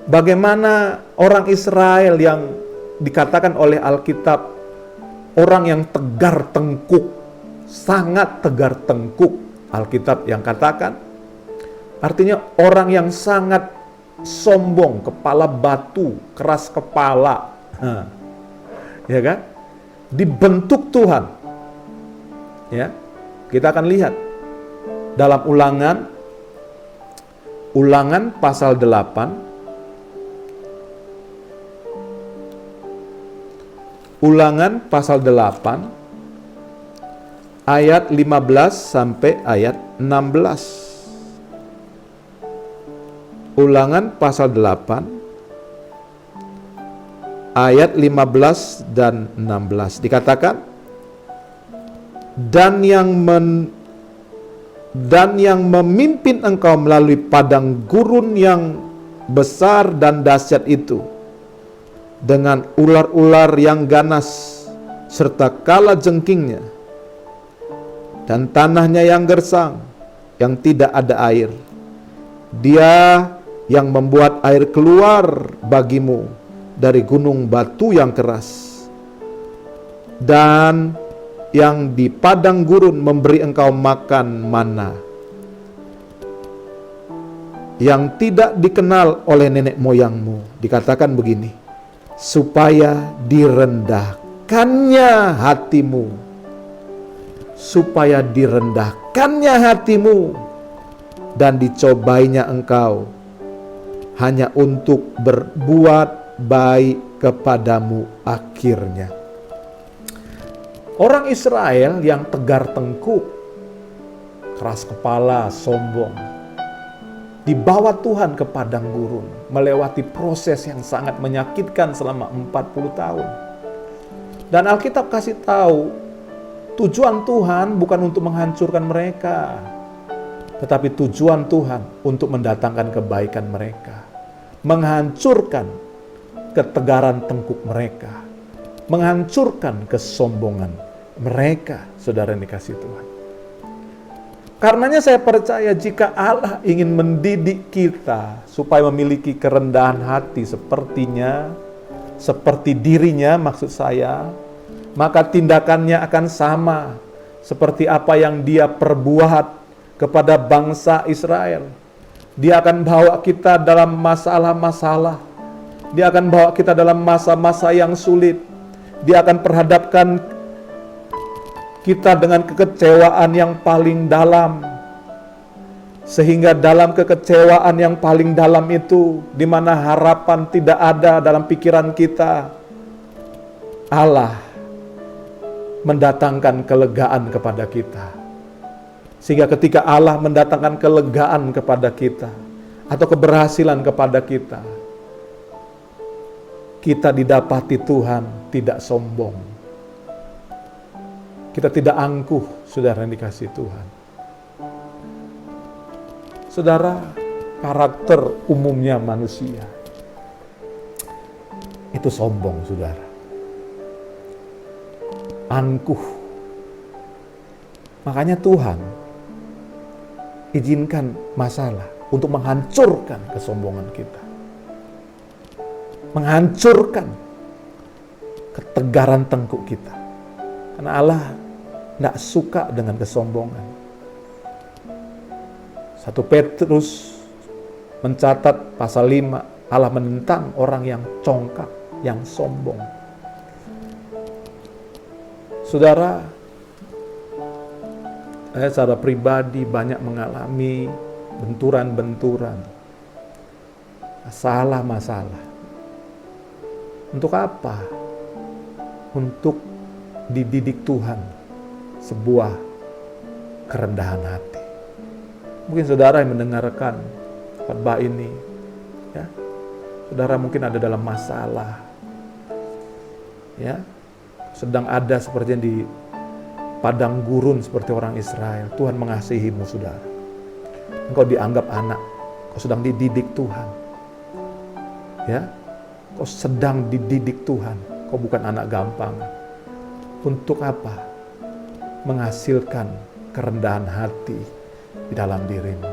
bagaimana orang Israel yang dikatakan oleh Alkitab orang yang tegar tengkuk, sangat tegar tengkuk. Alkitab yang katakan artinya orang yang sangat sombong, kepala batu, keras kepala. Ya kan? Dibentuk Tuhan. Ya. Kita akan lihat dalam Ulangan pasal 8. Ulangan pasal 8 ayat 15 sampai ayat 16. Ulangan pasal 8 ayat 15 dan 16 dikatakan, dan yang memimpin engkau melalui padang gurun yang besar dan dahsyat itu, dengan ular-ular yang ganas serta kala jengkingnya, dan tanahnya yang gersang, yang tidak ada air. Dia yang membuat air keluar bagimu dari gunung batu yang keras. dan yang di padang gurun memberi engkau makan mana yang tidak dikenal oleh nenek moyangmu. Dikatakan begini, supaya direndahkannya hatimu, supaya direndahkannya hatimu dan dicobainya engkau hanya untuk berbuat baik kepadamu akhirnya. Orang Israel yang tegar tengkuk, keras kepala, sombong, dibawa Tuhan ke padang gurun, melewati proses yang sangat menyakitkan selama 40 tahun. Dan Alkitab kasih tahu, tujuan Tuhan bukan untuk menghancurkan mereka, tetapi tujuan Tuhan untuk mendatangkan kebaikan mereka, menghancurkan ketegaran tengkuk mereka, menghancurkan kesombongan mereka, saudara yang dikasihi Tuhan. Karenanya saya percaya jika Allah ingin mendidik kita supaya memiliki kerendahan hati sepertinya, seperti dirinya maksud saya, maka tindakannya akan sama seperti apa yang dia perbuat kepada bangsa Israel. Dia akan bawa kita dalam masalah-masalah. Dia akan bawa kita dalam masa-masa yang sulit. Dia akan perhadapkan kita dengan kekecewaan yang paling dalam. Sehingga dalam kekecewaan yang paling dalam itu, di mana harapan tidak ada dalam pikiran kita, Allah mendatangkan kelegaan kepada kita. Sehingga ketika Allah mendatangkan kelegaan kepada kita, atau keberhasilan kepada kita, kita didapati Tuhan tidak sombong. Kita tidak angkuh, saudara yang dikasihi Tuhan. Saudara, karakter umumnya manusia itu sombong, saudara. Angkuh. Makanya Tuhan izinkan masalah untuk menghancurkan kesombongan kita. Menghancurkan ketegaran tengkuk kita. Karena Allah tidak suka dengan kesombongan. 1 Petrus mencatat pasal 5, Allah menentang orang yang congkak, yang sombong. Saudara, saya secara pribadi banyak mengalami benturan-benturan, masalah-masalah. Untuk apa? Untuk dididik Tuhan sebuah kerendahan hati. Mungkin saudara yang mendengarkan khotbah ini, ya, saudara mungkin ada dalam masalah, ya, sedang ada seperti di padang gurun seperti orang Israel. Tuhan mengasihimu, saudara. Engkau dianggap anak, kau sedang dididik Tuhan, ya, kau sedang dididik Tuhan. Kau bukan anak gampang. Untuk apa? Menghasilkan kerendahan hati di dalam dirimu.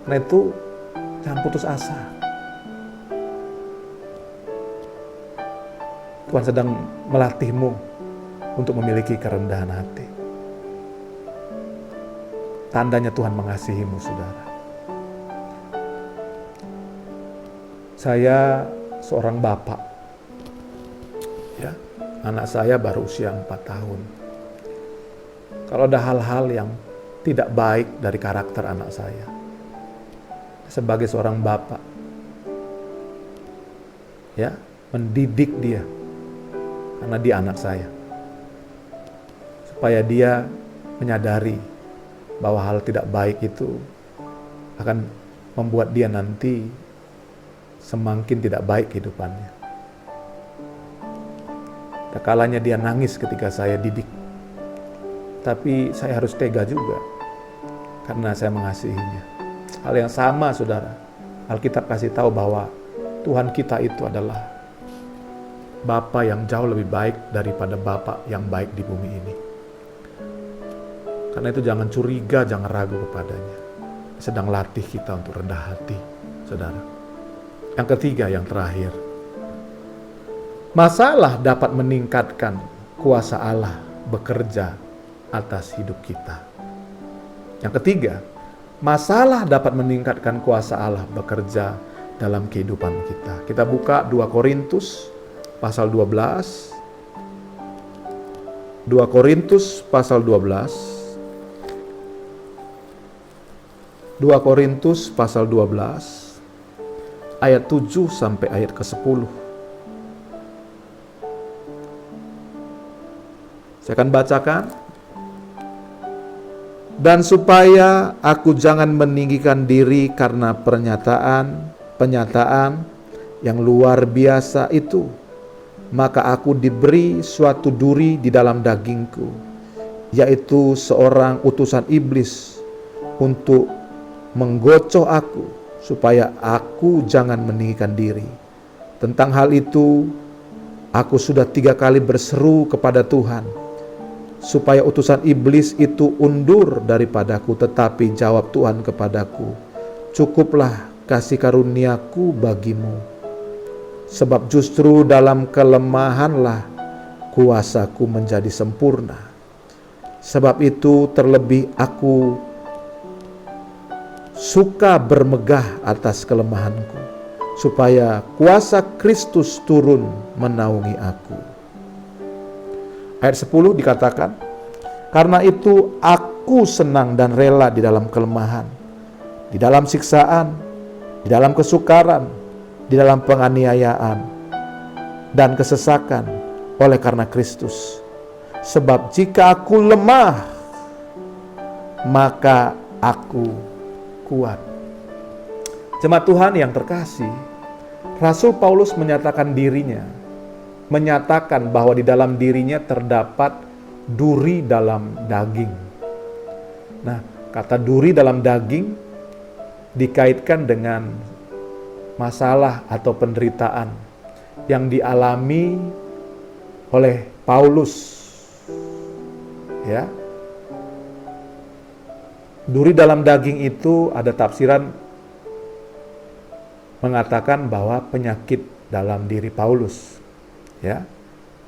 Karena itu jangan putus asa. Tuhan sedang melatihmu untuk memiliki kerendahan hati. Tandanya Tuhan mengasihimu, saudara. Saya seorang bapak. Ya, anak saya baru usia 4 tahun. Kalau ada hal-hal yang tidak baik dari karakter anak saya, sebagai seorang bapak, ya, mendidik dia, karena dia anak saya, supaya dia menyadari bahwa hal tidak baik itu akan membuat dia nanti semakin tidak baik kehidupannya. Ada kalanya dia nangis ketika saya didik, tapi saya harus tega juga, karena saya mengasihinya. Hal yang sama, saudara, Alkitab kasih tahu bahwa Tuhan kita itu adalah Bapa yang jauh lebih baik daripada Bapa yang baik di bumi ini. Karena itu jangan curiga, jangan ragu kepadanya. Sedang latih kita untuk rendah hati, saudara. Yang ketiga, yang terakhir, Masalah dapat meningkatkan kuasa Allah bekerja atas hidup kita. Yang ketiga, masalah dapat meningkatkan kuasa Allah bekerja dalam kehidupan kita. Kita buka 2 Korintus pasal 12. 2 Korintus pasal 12. 2 Korintus pasal 12 ayat 7 sampai ayat ke-10. Saya akan bacakan. Dan supaya aku jangan meninggikan diri karena penyataan yang luar biasa itu, maka aku diberi suatu duri di dalam dagingku, yaitu seorang utusan iblis untuk menggocoh aku, supaya aku jangan meninggikan diri. Tentang hal itu, aku sudah 3 kali berseru kepada Tuhan, supaya utusan iblis itu undur daripadaku. Tetapi jawab Tuhan kepadaku, cukuplah kasih karuniaku bagimu, sebab justru dalam kelemahanlah kuasaku menjadi sempurna. Sebab itu terlebih aku suka bermegah atas kelemahanku, supaya kuasa Kristus turun menaungi aku. Ayat 10 dikatakan, karena itu aku senang dan rela di dalam kelemahan, di dalam siksaan, di dalam kesukaran, di dalam penganiayaan, dan kesesakan oleh karena Kristus. Sebab jika aku lemah, maka aku kuat. Jemaat Tuhan yang terkasih, Rasul Paulus menyatakan bahwa di dalam dirinya terdapat duri dalam daging. Nah, kata duri dalam daging dikaitkan dengan masalah atau penderitaan yang dialami oleh Paulus. Ya. Duri dalam daging itu ada tafsiran mengatakan bahwa penyakit dalam diri Paulus. Ya.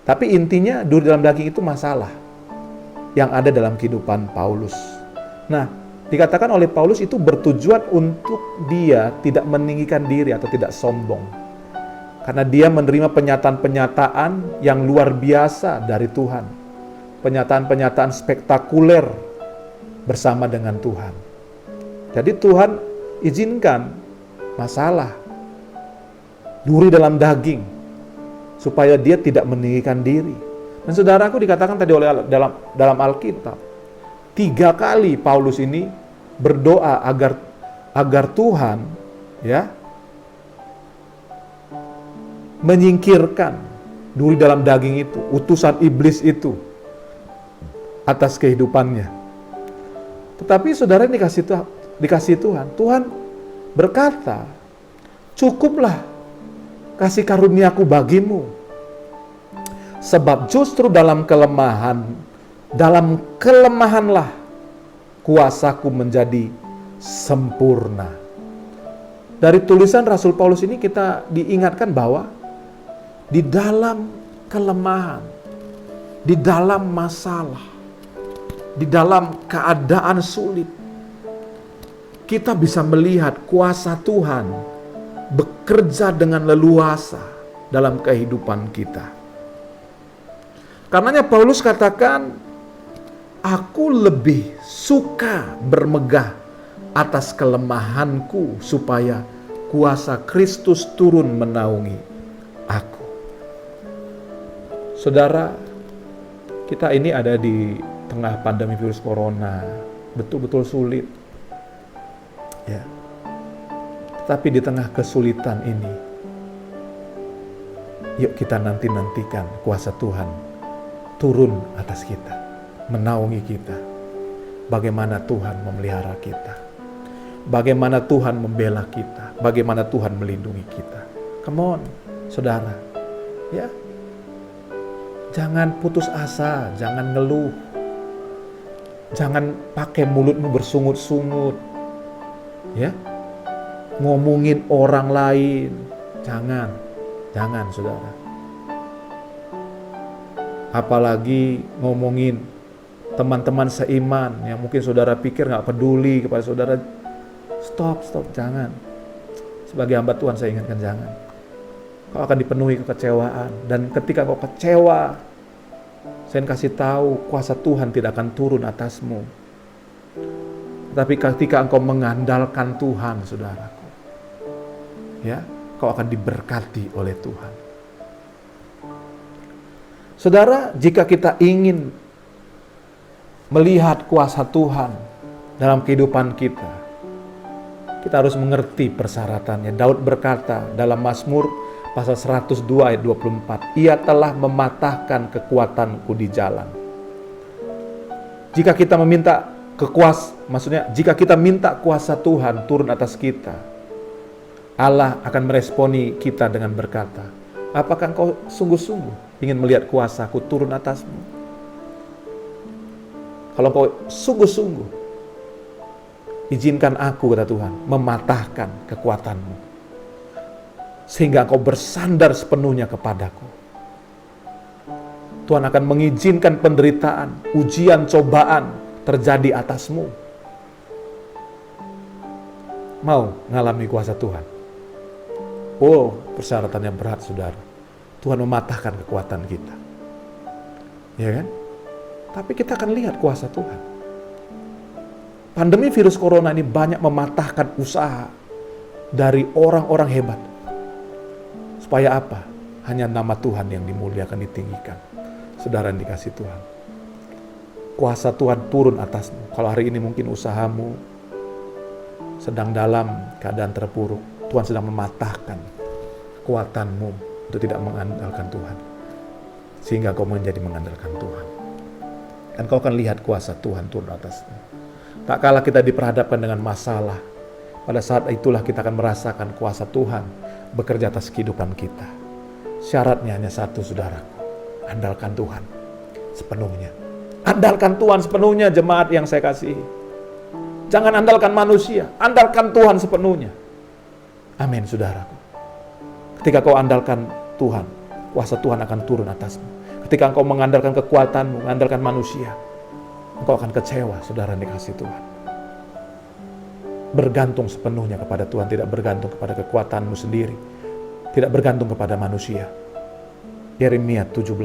Tapi intinya duri dalam daging itu masalah yang ada dalam kehidupan Paulus. Nah, dikatakan oleh Paulus itu bertujuan untuk dia tidak meninggikan diri atau tidak sombong. Karena dia menerima penyataan-penyataan yang luar biasa dari Tuhan. Penyataan-penyataan spektakuler bersama dengan Tuhan. Jadi Tuhan izinkan masalah, duri dalam daging, supaya dia tidak meninggikan diri. Dan saudaraku, dikatakan tadi oleh dalam Alkitab, 3 kali Paulus ini berdoa agar Tuhan ya menyingkirkan duri dalam daging itu, utusan iblis itu atas kehidupannya. Tetapi saudara ini dikasih Tuhan. Tuhan berkata, cukuplah kasih karuniaku bagimu, sebab justru dalam kelemahanlah kuasaku menjadi sempurna. Dari tulisan Rasul Paulus ini kita diingatkan bahwa di dalam kelemahan, di dalam masalah, di dalam keadaan sulit, kita bisa melihat kuasa Tuhan bekerja dengan leluasa dalam kehidupan kita. Karenanya Paulus katakan, aku lebih suka bermegah atas kelemahanku, supaya kuasa Kristus turun menaungi aku. Saudara, kita ini ada di tengah pandemi virus corona, betul-betul sulit. Ya. Tapi di tengah kesulitan ini, yuk kita nantikan kuasa Tuhan turun atas kita, menaungi kita. Bagaimana Tuhan memelihara kita, bagaimana Tuhan membela kita, bagaimana Tuhan melindungi kita. Come on, saudara. Ya, jangan putus asa, jangan ngeluh, jangan pakai mulutmu bersungut-sungut. Ya, ngomongin orang lain, jangan saudara. Apalagi ngomongin teman-teman seiman yang mungkin saudara pikir gak peduli kepada saudara. Stop, jangan. Sebagai hamba Tuhan saya ingatkan, jangan. Kau akan dipenuhi kekecewaan. Dan ketika kau kecewa, saya kasih tahu, kuasa Tuhan tidak akan turun atasmu. Tapi ketika engkau mengandalkan Tuhan, saudaraku, ya, kau akan diberkati oleh Tuhan. Saudara, jika kita ingin melihat kuasa Tuhan dalam kehidupan kita harus mengerti persyaratannya. Daud berkata dalam Mazmur pasal 102 ayat 24, Ia telah mematahkan kekuatanku di jalan. Jika kita meminta jika kita minta kuasa Tuhan turun atas kita, Allah akan meresponi kita dengan berkata, apakah engkau sungguh-sungguh ingin melihat kuasaku turun atasmu? Kalau engkau sungguh-sungguh, izinkan aku, kata Tuhan, mematahkan kekuatanmu, sehingga engkau bersandar sepenuhnya kepadaku. Tuhan akan mengizinkan penderitaan, ujian, cobaan terjadi atasmu. Mau ngalami kuasa Tuhan? Oh, persyaratannya berat, saudara. Tuhan mematahkan kekuatan kita, ya kan? Tapi kita akan lihat kuasa Tuhan. Pandemi virus corona ini banyak mematahkan usaha dari orang-orang hebat. Supaya apa? Hanya nama Tuhan yang dimuliakan, ditinggikan. Saudara yang dikasih Tuhan, kuasa Tuhan turun atasmu. Kalau hari ini mungkin usahamu sedang dalam keadaan terpuruk, Tuhan sedang mematahkan kekuatanmu untuk tidak mengandalkan Tuhan, sehingga kau menjadi mengandalkan Tuhan. Dan kau akan lihat kuasa Tuhan turun atasmu. Tak kala kita diperhadapkan dengan masalah, pada saat itulah kita akan merasakan kuasa Tuhan bekerja atas kehidupan kita. Syaratnya hanya satu, saudaraku. Andalkan Tuhan sepenuhnya. Andalkan Tuhan sepenuhnya, jemaat yang saya kasihi. Jangan andalkan manusia, andalkan Tuhan sepenuhnya. Amin, saudaraku. Ketika kau andalkan Tuhan, kuasa Tuhan akan turun atasmu. Ketika engkau mengandalkan kekuatanmu, mengandalkan manusia, engkau akan kecewa, saudara yang dikasih Tuhan. Bergantung sepenuhnya kepada Tuhan, tidak bergantung kepada kekuatanmu sendiri, tidak bergantung kepada manusia. Yeremia 17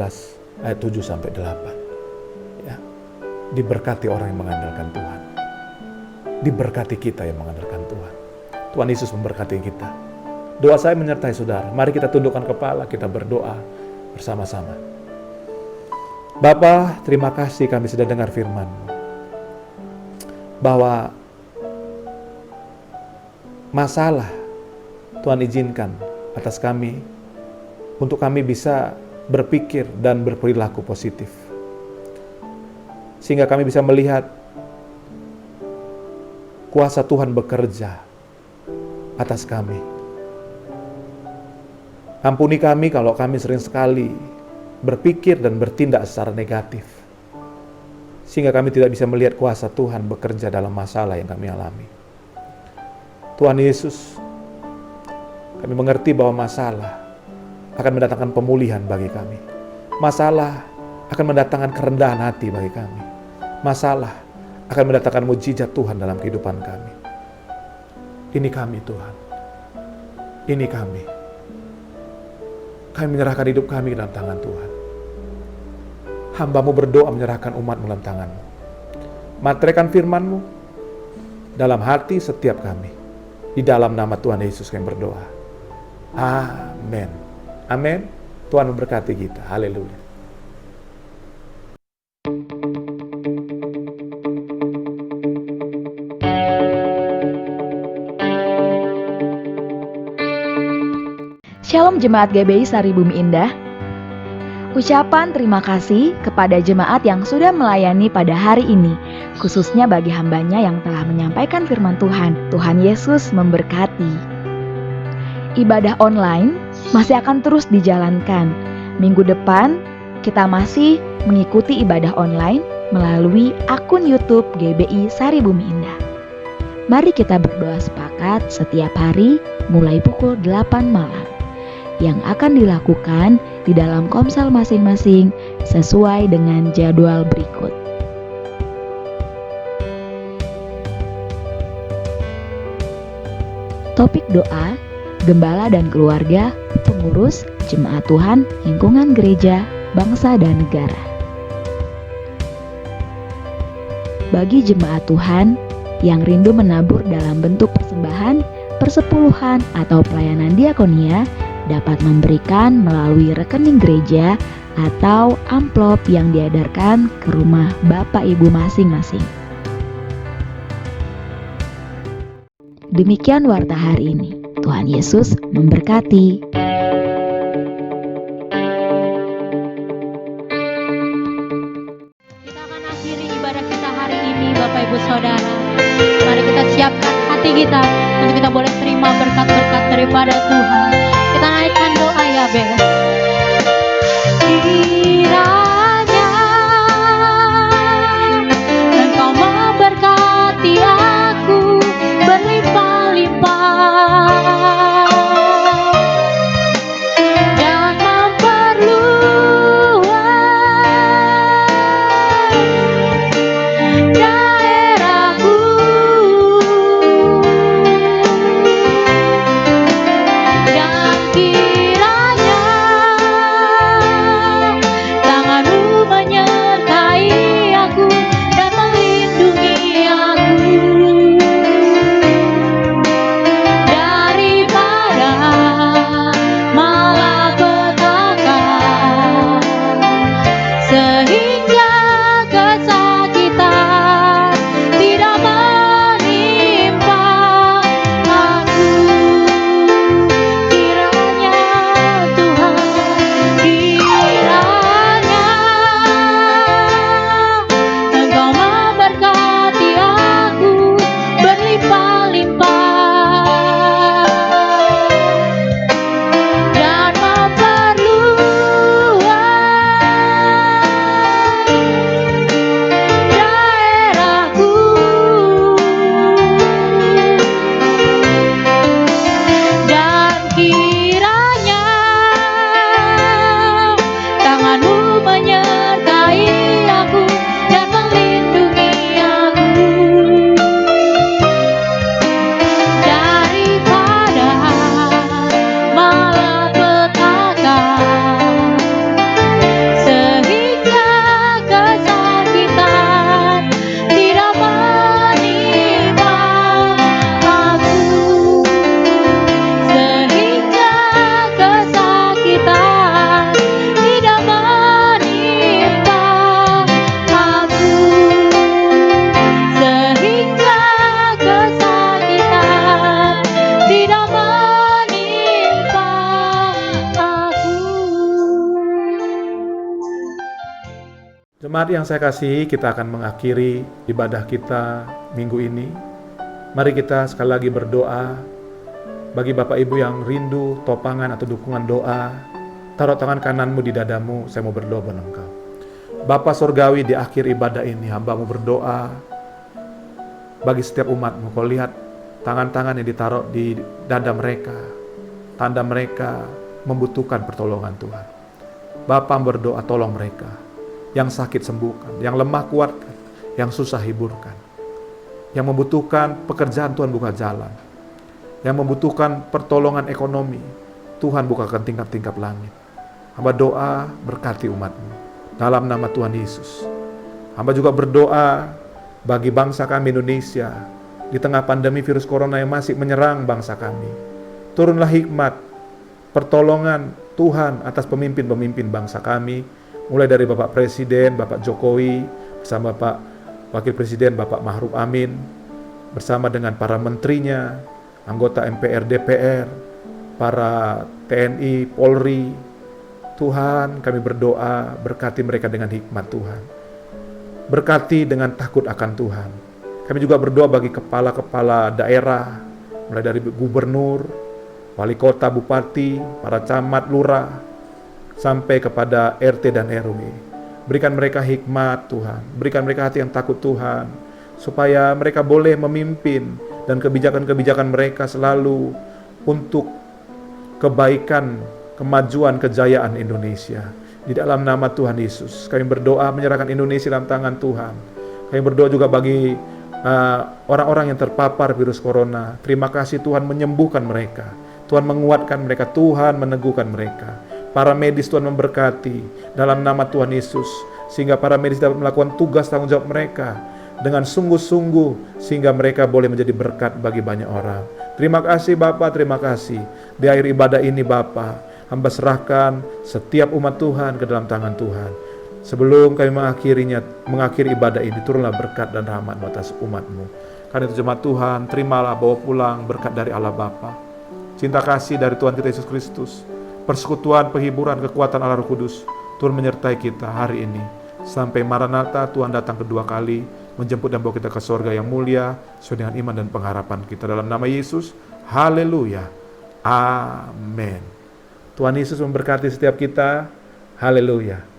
ayat 7-8. Ya. Diberkati orang yang mengandalkan Tuhan. Diberkati kita yang mengandalkan Tuhan. Tuhan Yesus memberkati kita. Doa saya menyertai saudara. Mari kita tundukkan kepala, kita berdoa bersama-sama. Bapa, terima kasih kami sudah dengar firman-Mu, bahwa masalah Tuhan izinkan atas kami, untuk kami bisa berpikir dan berperilaku positif, sehingga kami bisa melihat kuasa Tuhan bekerja atas kami. Ampuni kami kalau kami sering sekali berpikir dan bertindak secara negatif, sehingga kami tidak bisa melihat kuasa Tuhan bekerja dalam masalah yang kami alami. Tuhan Yesus, kami mengerti bahwa masalah akan mendatangkan pemulihan bagi kami. Masalah akan mendatangkan kerendahan hati bagi kami. Masalah akan mendatangkan mujizat Tuhan dalam kehidupan kami. Ini kami, Tuhan. Ini kami. Kami menyerahkan hidup kami dalam tangan Tuhan. Hamba-Mu berdoa menyerahkan umat-Mu dalam tangan-Mu. Materaikan firman-Mu dalam hati setiap kami. Di dalam nama Tuhan Yesus kami berdoa. Amin. Amin. Tuhan memberkati kita. Haleluya. Shalom Jemaat GBI Sari Bumi Indah. Ucapan terima kasih kepada jemaat yang sudah melayani pada hari ini, khususnya bagi hambanya yang telah menyampaikan firman Tuhan. Tuhan Yesus memberkati. Ibadah online masih akan terus dijalankan. Minggu depan kita masih mengikuti ibadah online melalui akun YouTube GBI Sari Bumi Indah. Mari kita berdoa sepakat setiap hari mulai pukul 8 malam. yang akan dilakukan di dalam komsel masing-masing sesuai dengan jadwal berikut. Topik doa, gembala dan keluarga, pengurus, jemaat Tuhan, lingkungan gereja, bangsa dan negara. Bagi jemaat Tuhan yang rindu menabur dalam bentuk persembahan, persepuluhan, atau pelayanan diakonia, dapat memberikan melalui rekening gereja atau amplop yang diedarkan ke rumah Bapak Ibu masing-masing. Demikian warta hari ini. Tuhan Yesus memberkati. Kita akan akhiri ibadah kita hari ini, Bapak Ibu Saudara. Mari kita siapkan hati kita untuk kita boleh terima berkat-berkat daripada Tuhan. Kita naikkan doa ya Bel. Kiranya Engkau memberkati aku berlimpah-limpah dan memperluas daerahku, dan kiranya tangan-Mu menyertai aku dan melindungi aku daripada malapetaka, sehingga kesakitan tidak menimpa aku. Kiranya Tuhan, kiranya Engkau memberkati aku berlimpah-limpah dan memperluas daerahku, dan kiranya tangan-Mu menyertai aku dan melindungi aku daripada malapetaka, sehingga kesakitan tidak menimpa aku, sehingga kesakitan tidak menimpa aku, sehingga kesakitan tidak menimpa aku. Jemaat yang saya kasihi, kita akan mengakhiri ibadah kita minggu ini. Mari kita sekali lagi berdoa. Bagi Bapak Ibu yang rindu topangan atau dukungan doa, taruh tangan kananmu di dadamu, saya mau berdoa buat engkau. Bapa Surgawi, di akhir ibadah ini hamba-Mu berdoa bagi setiap umat-Mu. Kau lihat tangan-tangan yang ditaruh di dada mereka, tanda mereka membutuhkan pertolongan Tuhan. Bapa berdoa, tolong mereka. Yang sakit sembuhkan, yang lemah kuatkan, yang susah hiburkan, yang membutuhkan pekerjaan Tuhan buka jalan, yang membutuhkan pertolongan ekonomi Tuhan bukakan tingkap-tingkap langit. Hamba doa berkati umat-Mu dalam nama Tuhan Yesus. Hamba juga berdoa bagi bangsa kami Indonesia di tengah pandemi virus corona yang masih menyerang bangsa kami. Turunlah hikmat pertolongan Tuhan atas pemimpin-pemimpin bangsa kami, mulai dari Bapak Presiden, Bapak Jokowi, bersama Pak Wakil Presiden, Bapak Ma'ruf Amin, bersama dengan para menterinya, anggota MPR, DPR, para TNI, Polri. Tuhan, kami berdoa, berkati mereka dengan hikmat Tuhan. Berkati dengan takut akan Tuhan. Kami juga berdoa bagi kepala-kepala daerah, mulai dari gubernur, wali kota, bupati, para camat, lurah, sampai kepada RT dan RW. Berikan mereka hikmat Tuhan, berikan mereka hati yang takut Tuhan, supaya mereka boleh memimpin dan kebijakan-kebijakan mereka selalu untuk kebaikan kemajuan, kejayaan Indonesia. Di dalam nama Tuhan Yesus, kami berdoa menyerahkan Indonesia dalam tangan Tuhan. Kami berdoa juga bagi orang-orang yang terpapar virus corona. Terima kasih Tuhan menyembuhkan mereka. Tuhan menguatkan mereka, Tuhan meneguhkan mereka. Para medis Tuhan memberkati dalam nama Tuhan Yesus, sehingga para medis dapat melakukan tugas tanggung jawab mereka dengan sungguh-sungguh, sehingga mereka boleh menjadi berkat bagi banyak orang. Terima kasih Bapa, terima kasih. Di akhir ibadah ini Bapa, hamba serahkan setiap umat Tuhan ke dalam tangan Tuhan. Sebelum kami mengakhiri ibadah ini, turunlah berkat dan rahmat-Mu atas umat-Mu. Karena itu jemaat Tuhan, terimalah bawa pulang berkat dari Allah Bapa, cinta kasih dari Tuhan kita Yesus Kristus, persekutuan, penghiburan, kekuatan Allah Roh Kudus, Tuhan menyertai kita hari ini. Sampai Maranatha, Tuhan datang kedua kali, menjemput dan bawa kita ke sorga yang mulia, sesuai dengan iman dan pengharapan kita. Dalam nama Yesus, haleluya, amin. Tuhan Yesus memberkati setiap kita, haleluya.